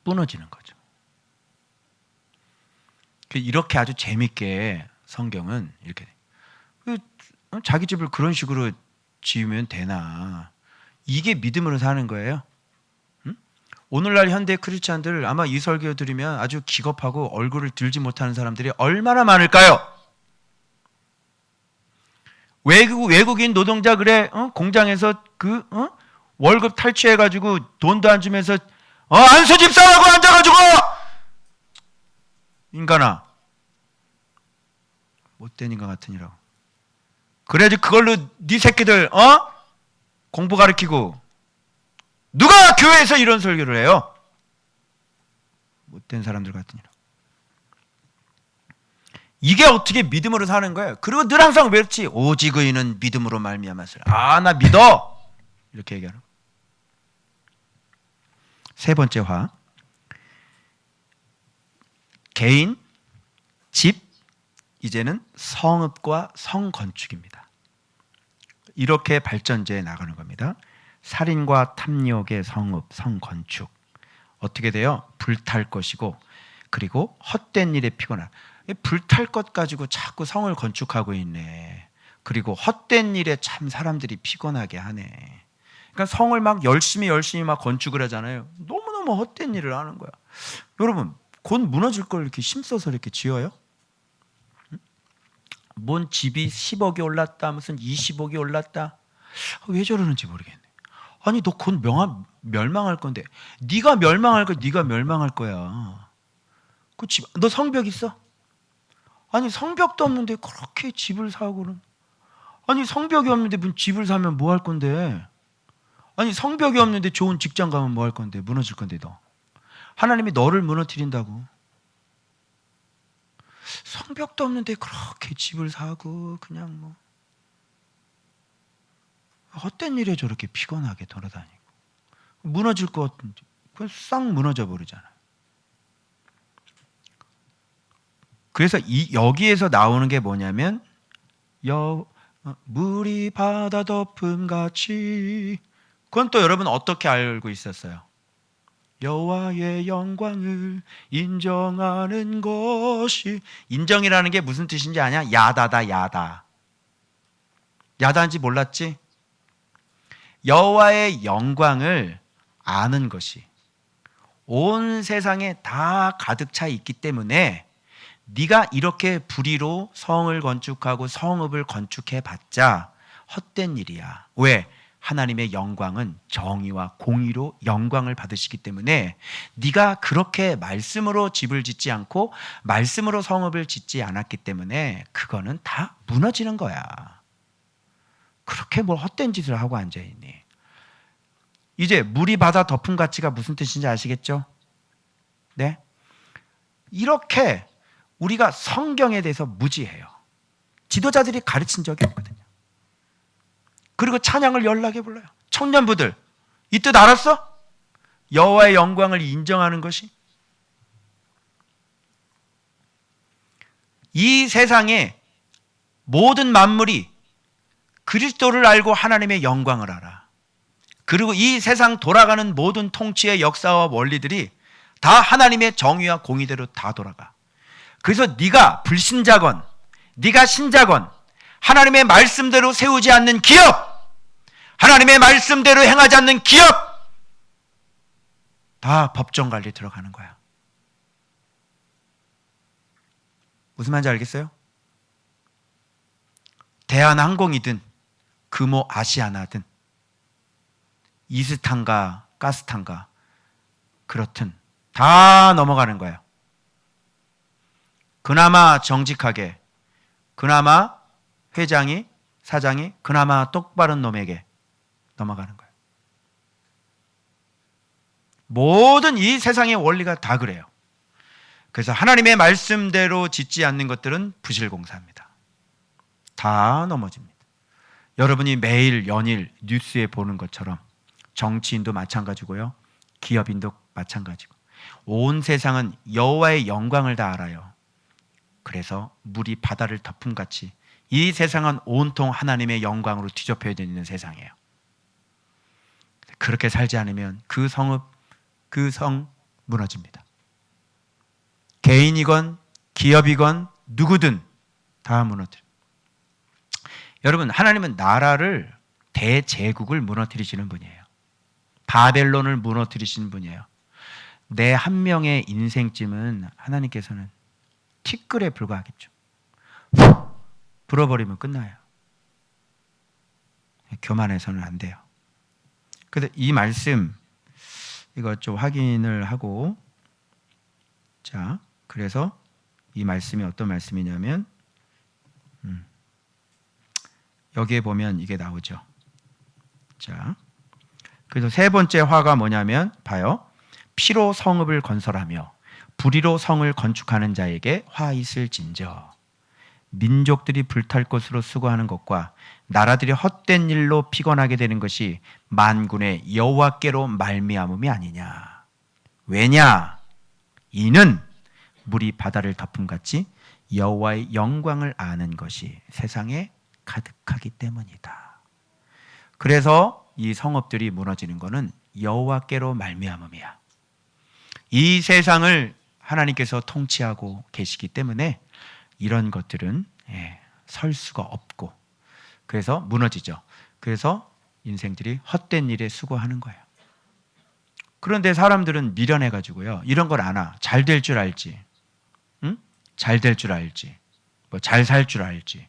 무너지는 거죠. 이렇게 아주 재밌게 성경은 이렇게 자기 집을 그런 식으로 지으면 되나? 이게 믿음으로 사는 거예요. 응? 오늘날 현대 크리스찬들 아마 이 설교 들으면 아주 기겁하고 얼굴을 들지 못하는 사람들이 얼마나 많을까요? 외국인 노동자 그래 공장에서 월급 탈취해가지고 돈도 안 주면서 안수 집사라고 앉아가지고 인간아 못된 인간 같으니라고. 그래야지 그걸로 네 새끼들 공부 가르치고. 누가 교회에서 이런 설교를 해요? 못된 사람들 같으니라고. 이게 어떻게 믿음으로 사는 거예요? 그리고 늘 항상 왜 그렇지? 오직 의인은 믿음으로 말미암았으라. 나 믿어. 이렇게 얘기하는 거예요. 세 번째 화. 개인, 집, 이제는 성읍과 성건축입니다. 이렇게 발전제에 나가는 겁니다. 살인과 탐욕의 성읍, 성건축. 어떻게 돼요? 불탈 것이고 그리고 헛된 일에 피곤한. 불탈 것 가지고 자꾸 성을 건축하고 있네. 그리고 헛된 일에 참 사람들이 피곤하게 하네. 그러니까 성을 막 열심히 막 건축을 하잖아요. 너무너무 헛된 일을 하는 거야. 여러분, 곧 무너질 걸 이렇게 힘써서 이렇게 지어요? 뭔 집이 10억이 올랐다, 무슨 20억이 올랐다. 왜 저러는지 모르겠네. 아니 너 곧 멸망할 건데. 네가 멸망할 거야. 네가 멸망할 거야. 그 집, 너 성벽 있어? 아니 성벽도 없는데 그렇게 집을 사고는. 아니 성벽이 없는데 무슨 집을 사면 뭐 할 건데. 아니 성벽이 없는데 좋은 직장 가면 뭐 할 건데. 무너질 건데 너. 하나님이 너를 무너뜨린다고. 성벽도 없는데 그렇게 집을 사고 그냥 뭐 헛된 일에 저렇게 피곤하게 돌아다니고 무너질 것 같은데 그냥 싹 무너져 버리잖아요. 그래서 여기에서 나오는 게 뭐냐면 물이 바다 덮음 같이. 그건 또 여러분 어떻게 알고 있었어요? 여호와의 영광을 인정하는 것이. 인정이라는 게 무슨 뜻인지 아냐? 야다다 야다. 야다인지 몰랐지? 여호와의 영광을 아는 것이 온 세상에 다 가득 차 있기 때문에 네가 이렇게 불의로 성을 건축하고 성읍을 건축해 봤자 헛된 일이야. 왜? 하나님의 영광은 정의와 공의로 영광을 받으시기 때문에 네가 그렇게 말씀으로 집을 짓지 않고 말씀으로 성읍을 짓지 않았기 때문에 그거는 다 무너지는 거야. 그렇게 뭘 헛된 짓을 하고 앉아있니? 이제 물이 바다 덮은 가치가 무슨 뜻인지 아시겠죠? 네? 이렇게 우리가 성경에 대해서 무지해요. 지도자들이 가르친 적이 없거든요. 그리고 찬양을 연락해 불러요. 청년부들, 이 뜻 알았어? 여호와의 영광을 인정하는 것이 이 세상의 모든 만물이 그리스도를 알고 하나님의 영광을 알아. 그리고 이 세상 돌아가는 모든 통치의 역사와 원리들이 다 하나님의 정의와 공의대로 다 돌아가. 그래서 네가 불신자건 네가 신자건 하나님의 말씀대로 세우지 않는 기업, 하나님의 말씀대로 행하지 않는 기업, 다 법정관리 들어가는 거야. 무슨 말인지 알겠어요? 대한항공이든 금호 아시아나든 이스탄가 가스탄가 그렇든 다 넘어가는 거예요. 그나마 정직하게, 그나마 회장이, 사장이 그나마 똑바른 놈에게 넘어가는 거예요. 모든 이 세상의 원리가 다 그래요. 그래서 하나님의 말씀대로 짓지 않는 것들은 부실공사입니다. 다 넘어집니다. 여러분이 매일 연일 뉴스에 보는 것처럼 정치인도 마찬가지고요, 기업인도 마찬가지고 온 세상은 여호와의 영광을 다 알아요. 그래서 물이 바다를 덮음 같이 이 세상은 온통 하나님의 영광으로 뒤덮여져 있는 세상이에요. 그렇게 살지 않으면 그 성읍, 그 성 무너집니다. 개인이건 기업이건 누구든 다 무너뜨려. 여러분, 하나님은 나라를, 대제국을 무너뜨리시는 분이에요. 바벨론을 무너뜨리시는 분이에요. 내 한 명의 인생쯤은 하나님께서는 티끌에 불과하겠죠. 불어버리면 끝나요. 교만해서는 안 돼요. 그래서 이 말씀, 이거 좀 확인을 하고, 자, 그래서 이 말씀이 어떤 말씀이냐면, 여기에 보면 이게 나오죠. 자, 그래서 세 번째 화가 뭐냐면, 봐요. 피로 성읍을 건설하며 불의로 성을 건축하는 자에게 화 있을진저. 민족들이 불탈 것으로 수고하는 것과 나라들이 헛된 일로 피곤하게 되는 것이 만군의 여호와께로 말미암음이 아니냐. 왜냐? 이는 물이 바다를 덮음같이 여호와의 영광을 아는 것이 세상에 가득하기 때문이다. 그래서 이 성읍들이 무너지는 것은 여호와께로 말미암음이야. 이 세상을 하나님께서 통치하고 계시기 때문에 이런 것들은 설 수가 없고, 그래서 무너지죠. 그래서 인생들이 헛된 일에 수고하는 거예요. 그런데 사람들은 미련해가지고요, 이런 걸 아나. 잘 될 줄 알지, 응? 잘 될 줄 알지, 뭐 잘 살 줄 알지.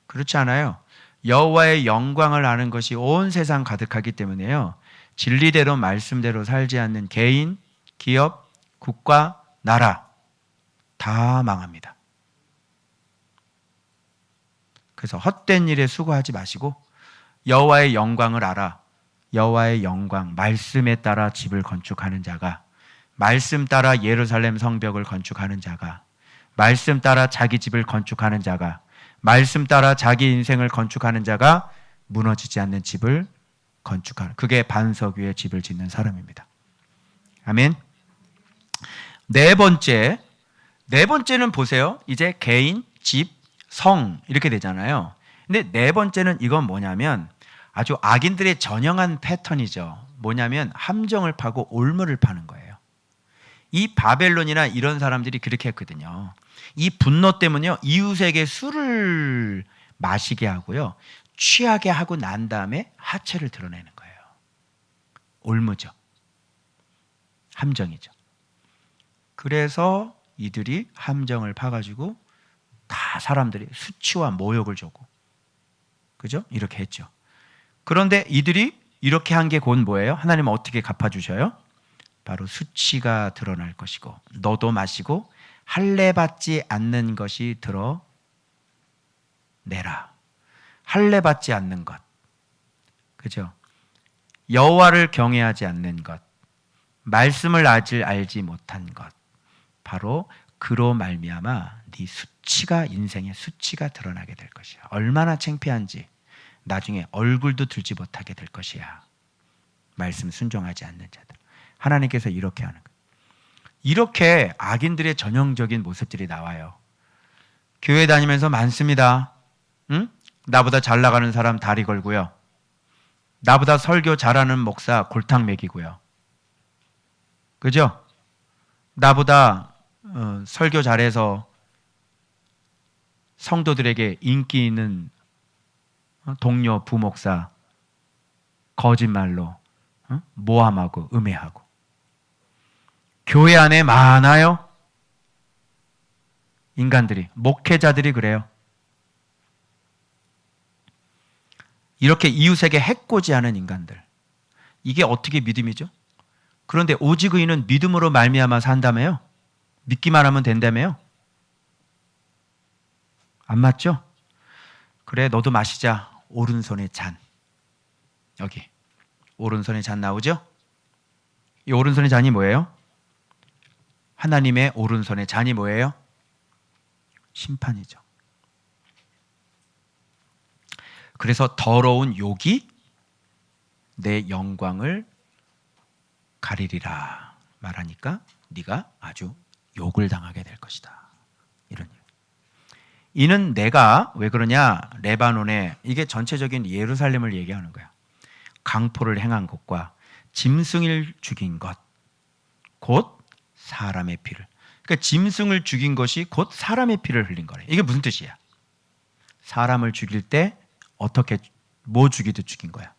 그렇지 않아요. 여호와의 영광을 아는 것이 온 세상 가득하기 때문에요, 진리대로 말씀대로 살지 않는 개인, 기업, 국가, 나라 다 망합니다. 그래서 헛된 일에 수고하지 마시고 여호와의 영광을 알아. 여호와의 영광, 말씀에 따라 집을 건축하는 자가, 말씀 따라 예루살렘 성벽을 건축하는 자가, 말씀 따라 자기 집을 건축하는 자가, 말씀 따라 자기 인생을 건축하는 자가 무너지지 않는 집을 건축하는, 그게 반석 위에 집을 짓는 사람입니다. 아멘. 네 번째는 보세요. 이제 개인, 집, 성 이렇게 되잖아요. 근데 네 번째는 이건 뭐냐면 아주 악인들의 전형한 패턴이죠. 뭐냐면 함정을 파고 올무를 파는 거예요. 이 바벨론이나 이런 사람들이 그렇게 했거든요. 이 분노 때문에요, 이웃에게 술을 마시게 하고요, 취하게 하고 난 다음에 하체를 드러내는 거예요. 올무죠. 함정이죠. 그래서 이들이 함정을 파가지고 다 사람들이 수치와 모욕을 줬고, 그죠? 이렇게 했죠. 그런데 이들이 이렇게 한 게 곧 뭐예요? 하나님은 어떻게 갚아주셔요? 바로 수치가 드러날 것이고 너도 마시고 할례 받지 않는 것이 드러내라. 할례 받지 않는 것, 그죠? 여호와를 경외하지 않는 것, 말씀을 아직 알지 못한 것, 바로 그로 말미암아 네 수치가, 인생의 수치가 드러나게 될 것이야. 얼마나 창피한지 나중에 얼굴도 들지 못하게 될 것이야. 말씀 순종하지 않는 자들. 하나님께서 이렇게 하는 거예요. 이렇게 악인들의 전형적인 모습들이 나와요. 교회 다니면서 많습니다. 응? 나보다 잘 나가는 사람 다리 걸고요. 나보다 설교 잘하는 목사 골탕 먹이고요. 그죠? 나보다 설교 잘해서 성도들에게 인기 있는 동료 부목사 거짓말로 모함하고 음해하고. 교회 안에 많아요. 인간들이, 목회자들이 그래요. 이렇게 이웃에게 해코지하는 인간들. 이게 어떻게 믿음이죠? 그런데 오직 의인은 믿음으로 말미암아 산다며요? 믿기만 하면 된다며요? 안 맞죠? 그래, 너도 마시자. 오른손에 잔. 여기 오른손에 잔 나오죠? 이 오른손의 잔이 뭐예요? 하나님의 오른손의 잔이 뭐예요? 심판이죠. 그래서 더러운 욕이 내 영광을 가리리라 말하니까 네가 아주 욕을 당하게 될 것이다. 이런 얘기. 이는 내가 왜 그러냐? 레바논에, 이게 전체적인 예루살렘을 얘기하는 거야. 강포를 행한 것과 짐승을 죽인 것, 곧 사람의 피를. 그러니까 짐승을 죽인 것이 곧 사람의 피를 흘린 거래. 이게 무슨 뜻이야? 사람을 죽일 때 어떻게, 뭐 죽이듯 죽인 거야?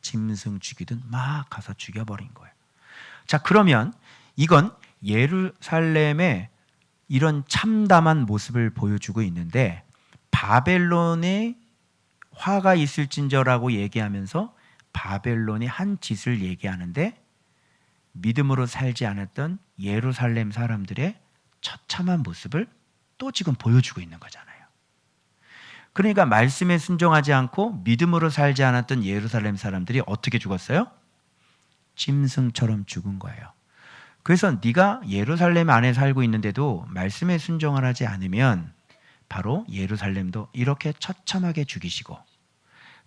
짐승 죽이듯 막 가서 죽여버린 거예요. 자, 그러면 이건 예루살렘의 이런 참담한 모습을 보여주고 있는데, 바벨론의 화가 있을진저라고 얘기하면서 바벨론이 한 짓을 얘기하는데, 믿음으로 살지 않았던 예루살렘 사람들의 처참한 모습을 또 지금 보여주고 있는 거잖아요. 그러니까 말씀에 순종하지 않고 믿음으로 살지 않았던 예루살렘 사람들이 어떻게 죽었어요? 짐승처럼 죽은 거예요. 그래서 네가 예루살렘 안에 살고 있는데도 말씀에 순종을 하지 않으면 바로 예루살렘도 이렇게 처참하게 죽이시고,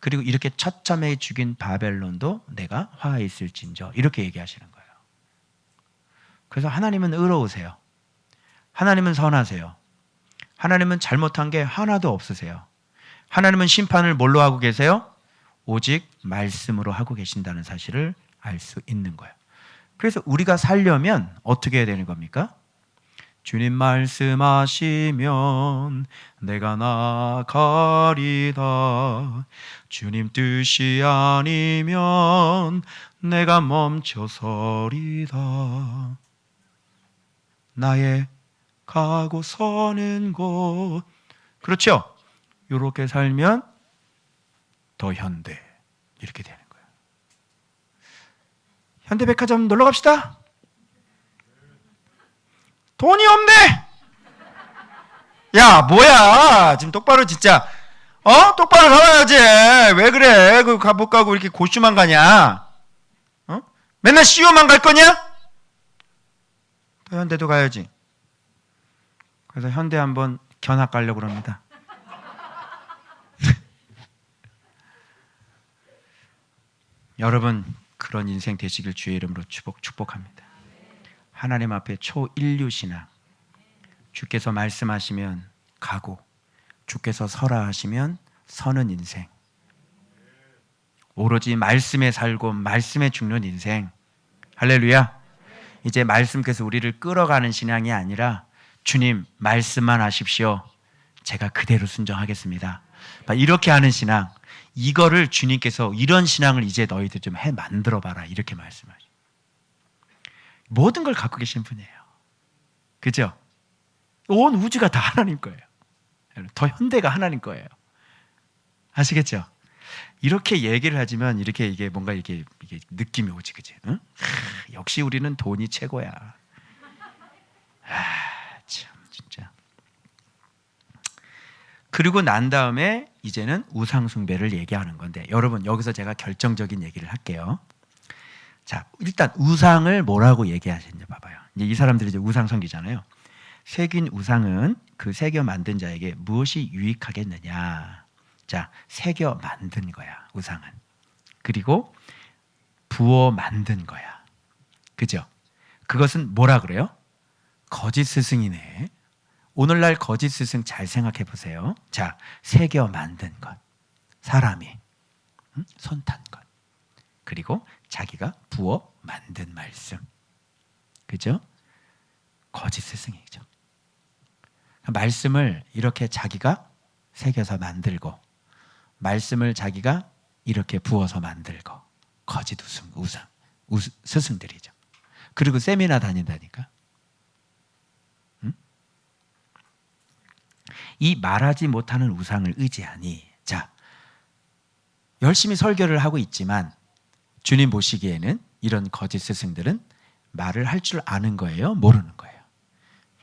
그리고 이렇게 처참하게 죽인 바벨론도 내가 화해 있을진저, 이렇게 얘기하시는 거예요. 그래서 하나님은 의로우세요. 하나님은 선하세요. 하나님은 잘못한 게 하나도 없으세요. 하나님은 심판을 뭘로 하고 계세요? 오직 말씀으로 하고 계신다는 사실을 알 수 있는 거예요. 그래서 우리가 살려면 어떻게 해야 되는 겁니까? 주님 말씀하시면 내가 나가리다. 주님 뜻이 아니면 내가 멈춰서리다. 나의 가고 서는 곳. 그렇죠? 이렇게 살면 더 현대, 이렇게 되는 거예요. 현대백화점 놀러 갑시다. 돈이 없네. 야, 뭐야? 지금 똑바로 진짜 똑바로 살아야지. 왜 그래? 그 못 가고 이렇게 고슈만 가냐? 맨날 CU만 갈 거냐? 더 현대도 가야지. 그래서 현대 한번 견학 가려고 그럽니다. 여러분, 그런 인생 되시길 주의 이름으로 축복합니다. 하나님 앞에 초인류 신앙. 주께서 말씀하시면 가고, 주께서 서라 하시면 서는 인생. 오로지 말씀에 살고 말씀에 죽는 인생. 할렐루야. 이제 말씀께서 우리를 끌어가는 신앙이 아니라, 주님 말씀만 하십시오. 제가 그대로 순종하겠습니다. 이렇게 하는 신앙. 이거를 주님께서 이런 신앙을 이제 너희들 좀 해 만들어 봐라, 이렇게 말씀하시죠. 모든 걸 갖고 계신 분이에요. 그죠? 온 우주가 다 하나님 거예요. 더 현대가 하나님 거예요. 아시겠죠? 이렇게 얘기를 하지만 이렇게 이게 뭔가 이게 느낌이 오지, 그지? 응? 역시 우리는 돈이 최고야. 참 진짜. 그리고 난 다음에 이제는 우상 숭배를 얘기하는 건데, 여러분 여기서 제가 결정적인 얘기를 할게요. 자, 일단 우상을 뭐라고 얘기하시는지 봐봐요. 이제 이 사람들이 이제 우상 섬기잖아요. 새긴 우상은 그 새겨 만든 자에게 무엇이 유익하겠느냐. 자, 새겨 만든 거야, 우상은. 그리고 부어 만든 거야. 그죠? 그것은 뭐라 그래요? 거짓 스승이네. 오늘날 거짓 스승 잘 생각해 보세요. 자, 새겨 만든 것. 사람이 손 탄 것. 그리고 자기가 부어 만든 말씀. 그죠? 거짓 스승이죠. 말씀을 이렇게 자기가 새겨서 만들고, 말씀을 자기가 이렇게 부어서 만들고, 거짓 스승들이죠. 그리고 세미나 다닌다니까. 응? 이 말하지 못하는 우상을 의지하니, 자, 열심히 설교를 하고 있지만 주님 보시기에는 이런 거짓 스승들은 말을 할 줄 아는 거예요? 모르는 거예요?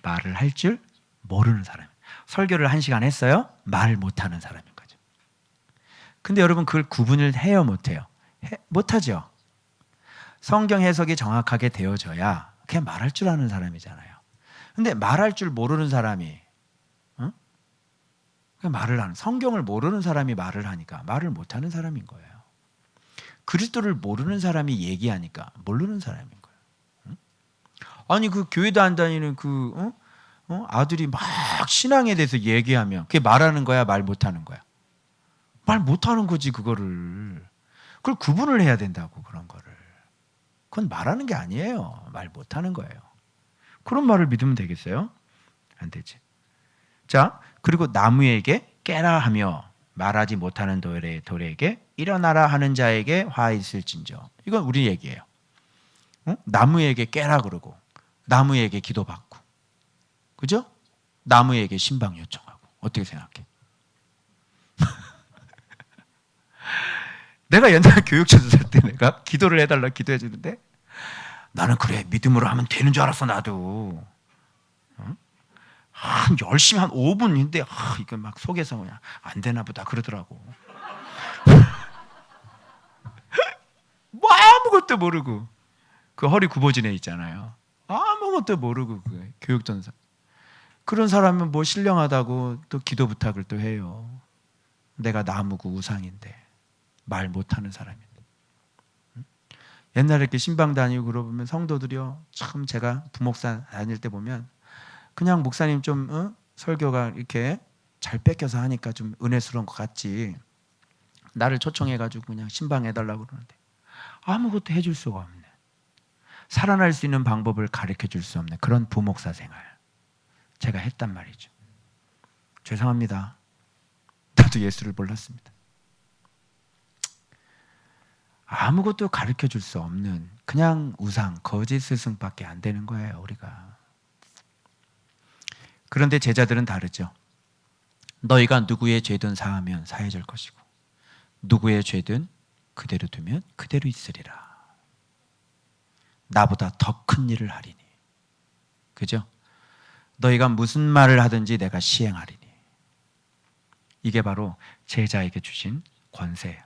말을 할 줄 모르는 사람. 설교를 1시간 했어요? 말 못하는 사람인 거죠. 근데 여러분 그걸 구분을 해요, 못해요? 못하죠. 성경 해석이 정확하게 되어져야 그냥 말할 줄 아는 사람이잖아요. 근데 말할 줄 모르는 사람이 말을 하는, 성경을 모르는 사람이 말을 하니까 말을 못하는 사람인 거예요. 그리스도를 모르는 사람이 얘기하니까 모르는 사람인 거예요. 아니 그 교회도 안 다니는 그 아들이 막 신앙에 대해서 얘기하면 그게 말하는 거야, 말 못하는 거야? 말 못하는 거지. 그걸 구분을 해야 된다고. 그런 거를. 그건 말하는 게 아니에요. 말 못하는 거예요. 그런 말을 믿으면 되겠어요? 안 되지. 자, 그리고 나무에게 깨라 하며 말하지 못하는 돌에게 일어나라 하는 자에게 화 있을진저. 이건 우리 얘기예요. 나무에게 깨라 그러고, 나무에게 기도받고, 그죠? 나무에게 신방 요청하고. 어떻게 생각해? 내가 옛날에 교육처에서 살 때 내가 기도를 해달라 기도해 주는데, 나는 그래 믿음으로 하면 되는 줄 알았어. 나도 열심히 한 5분인데 이거 막 속에서 그냥 안 되나 보다 그러더라고. 뭐 아무것도 모르고 그 허리 굽어진 애 있잖아요. 아무것도 모르고 그 교육전사. 그런 사람은 뭐 신령하다고 또 기도 부탁을 또 해요. 내가 나무고 우상인데, 말 못하는 사람인데. 옛날에 이렇게 신방 다니고 그러면 성도들이요, 참 제가 부목사 다닐 때 보면 그냥 목사님 좀 설교가 이렇게 잘 뺏겨서 하니까 좀 은혜스러운 것 같지, 나를 초청해가지고 그냥 신방해달라고 그러는데 아무것도 해줄 수가 없네. 살아날 수 있는 방법을 가르쳐 줄 수 없는 그런 부목사 생활 제가 했단 말이죠. 죄송합니다. 나도 예수를 몰랐습니다. 아무것도 가르쳐 줄 수 없는 그냥 우상, 거짓 스승밖에 안 되는 거예요, 우리가. 그런데 제자들은 다르죠. 너희가 누구의 죄든 사하면 사해질 것이고, 누구의 죄든 그대로 두면 그대로 있으리라. 나보다 더 큰 일을 하리니. 그죠? 너희가 무슨 말을 하든지 내가 시행하리니. 이게 바로 제자에게 주신 권세예요.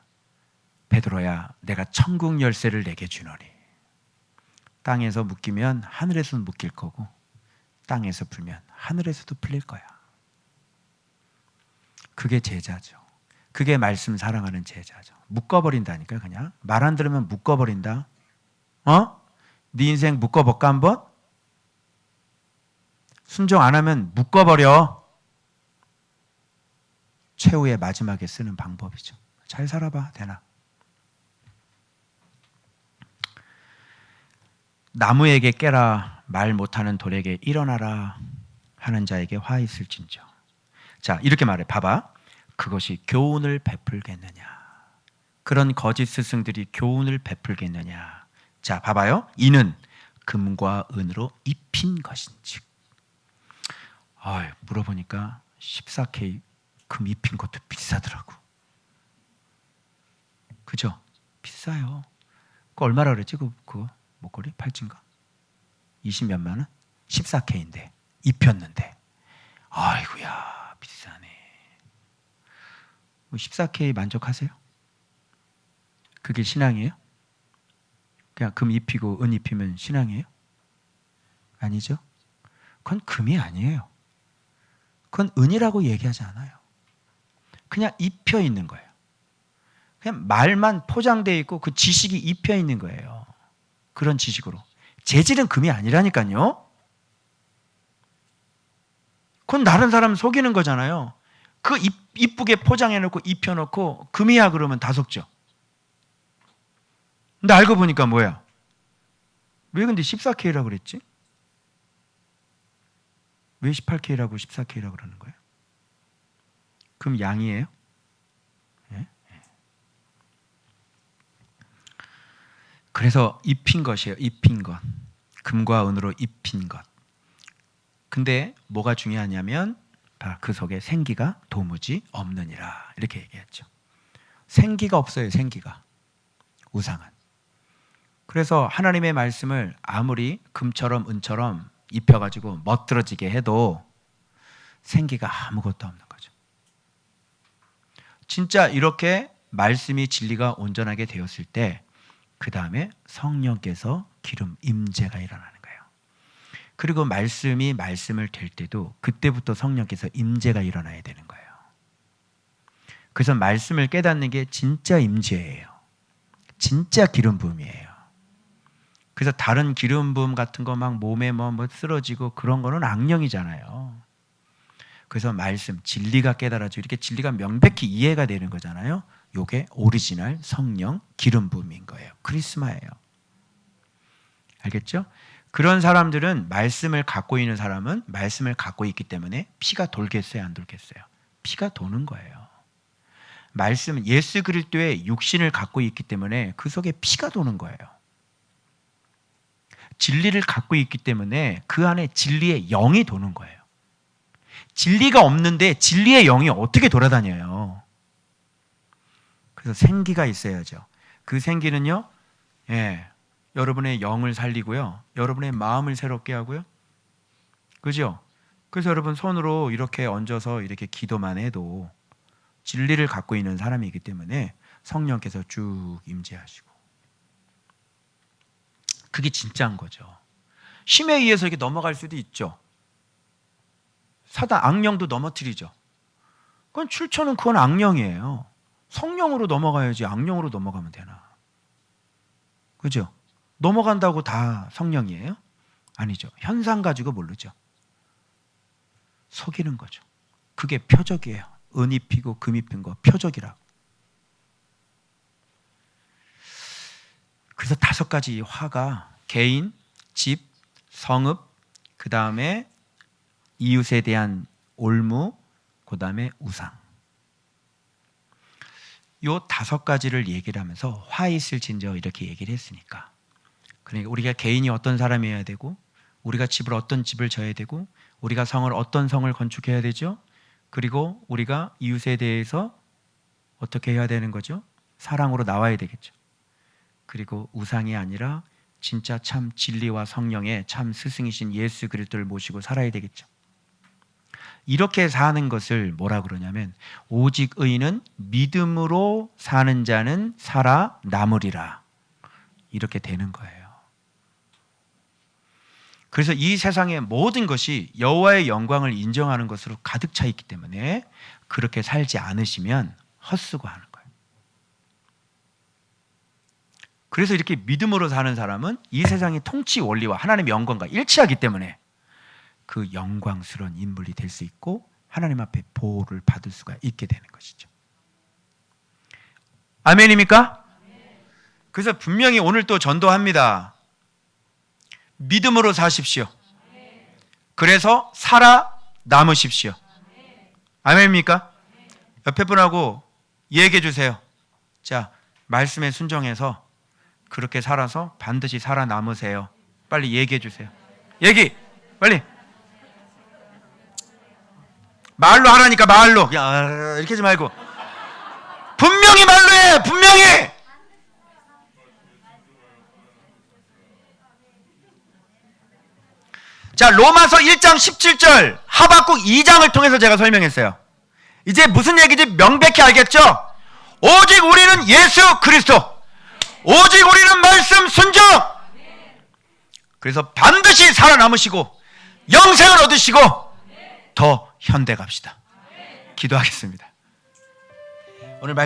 베드로야, 내가 천국 열쇠를 내게 주노니. 땅에서 묶이면 하늘에서 묶일 거고, 땅에서 풀면 하늘에서도 풀릴 거야. 그게 제자죠. 그게 말씀 사랑하는 제자죠. 묶어버린다니까요. 그냥 말 안 들으면 묶어버린다. 네 인생 묶어볼까 한번? 순종 안 하면 묶어버려. 최후의 마지막에 쓰는 방법이죠. 잘 살아봐, 되나? 나무에게 깨라, 말 못하는 돌에게 일어나라 하는 자에게 화 있을진저. 자, 이렇게 말해. 봐봐. 그것이 교훈을 베풀겠느냐. 그런 거짓 스승들이 교훈을 베풀겠느냐. 자, 봐봐요. 이는 금과 은으로 입힌 것인즉. 물어보니까 14K 금 입힌 것도 비싸더라고. 그죠? 비싸요. 그거 얼마라 그랬지? 그거 목걸이? 팔찌인가? 20몇만 원? 14K인데 입혔는데 아이고야 비싸네. 14K 만족하세요? 그게 신앙이에요? 그냥 금 입히고 은 입히면 신앙이에요? 아니죠? 그건 금이 아니에요. 그건 은이라고 얘기하지 않아요. 그냥 입혀 있는 거예요. 그냥 말만 포장되어 있고 그 지식이 입혀 있는 거예요. 그런 지식으로. 재질은 금이 아니라니까요. 그건 다른 사람 속이는 거잖아요. 그 이쁘게 포장해놓고 입혀놓고 금이야 그러면 다 속죠. 근데 알고 보니까 뭐야? 왜 근데 14K라고 그랬지? 왜 18K라고 14K라고 그러는 거예요? 금 양이에요? 예? 그래서 입힌 것이에요. 입힌 것. 금과 은으로 입힌 것. 근데 뭐가 중요하냐면 그 속에 생기가 도무지 없느니라 이렇게 얘기했죠. 생기가 없어요. 생기가. 우상은. 그래서 하나님의 말씀을 아무리 금처럼 은처럼 입혀가지고 멋들어지게 해도 생기가 아무것도 없는 거죠. 진짜 이렇게 말씀이 진리가 온전하게 되었을 때 그 다음에 성령께서 기름 임재가 일어나는 거예요. 그리고 말씀이 말씀을 될 때도 그때부터 성령께서 임재가 일어나야 되는 거예요. 그래서 말씀을 깨닫는 게 진짜 임재예요. 진짜 기름 부음이에요. 그래서 다른 기름 부음 같은 거 막 몸에 뭐 쓰러지고 그런 거는 악령이잖아요. 그래서 말씀, 진리가 깨달아지고 이렇게 진리가 명백히 이해가 되는 거잖아요. 요게 오리지널 성령 기름 부음인 거예요. 크리스마예요. 알겠죠? 그런 사람들은 말씀을 갖고 있는 사람은 말씀을 갖고 있기 때문에 피가 돌겠어요? 안 돌겠어요? 피가 도는 거예요. 말씀, 예수 그리스도의 육신을 갖고 있기 때문에 그 속에 피가 도는 거예요. 진리를 갖고 있기 때문에 그 안에 진리의 영이 도는 거예요. 진리가 없는데 진리의 영이 어떻게 돌아다녀요? 그래서 생기가 있어야죠. 그 생기는요, 여러분의 영을 살리고요, 여러분의 마음을 새롭게 하고요, 그죠? 그래서 여러분 손으로 이렇게 얹어서 이렇게 기도만 해도 진리를 갖고 있는 사람이기 때문에 성령께서 쭉 임재하시고, 그게 진짜인 거죠. 힘에 의해서 이렇게 넘어갈 수도 있죠. 사단 악령도 넘어뜨리죠. 그건 출처는 그건 악령이에요. 성령으로 넘어가야지 악령으로 넘어가면 되나? 그죠? 넘어간다고 다 성령이에요? 아니죠. 현상 가지고 모르죠. 속이는 거죠. 그게 표적이에요. 은 입히고 금 입힌 거 표적이라고. 그래서 5가지 화가 개인, 집, 성읍, 그 다음에 이웃에 대한 올무, 그 다음에 우상. 요 5가지를 얘기를 하면서 화 있을진저 이렇게 얘기를 했으니까, 그러니까 우리가 개인이 어떤 사람이어야 되고, 우리가 집을 어떤 집을 져야 되고, 우리가 성을 어떤 성을 건축해야 되죠. 그리고 우리가 이웃에 대해서 어떻게 해야 되는 거죠? 사랑으로 나와야 되겠죠. 그리고 우상이 아니라 진짜 참 진리와 성령의 참 스승이신 예수 그리스도를 모시고 살아야 되겠죠. 이렇게 사는 것을 뭐라 그러냐면, 오직 의인은 믿음으로 사는 자는 살아남으리라, 이렇게 되는 거예요. 그래서 이 세상의 모든 것이 여호와의 영광을 인정하는 것으로 가득 차 있기 때문에 그렇게 살지 않으시면 헛수고하는 거예요. 그래서 이렇게 믿음으로 사는 사람은 이 세상의 통치 원리와 하나님의 영광과 일치하기 때문에 그 영광스러운 인물이 될 수 있고 하나님 앞에 보호를 받을 수가 있게 되는 것이죠. 아멘입니까? 그래서 분명히 오늘 또 전도합니다. 믿음으로 사십시오. 그래서 살아남으십시오. 아멘입니까? 옆에 분하고 얘기해 주세요. 자, 말씀에 순종해서 그렇게 살아서 반드시 살아남으세요. 빨리 얘기해 주세요. 얘기! 빨리! 말로 하라니까, 말로. 야, 이렇게 하지 말고 분명히 말로 해. 분명히. 자, 로마서 1장 17절, 하박국 2장을 통해서 제가 설명했어요. 이제 무슨 얘기인지 명백히 알겠죠? 오직 우리는 예수 그리스도, 오직 우리는 말씀 순종. 그래서 반드시 살아남으시고 영생을 얻으시고 더 현대 갑시다. 기도하겠습니다. 오늘 말씀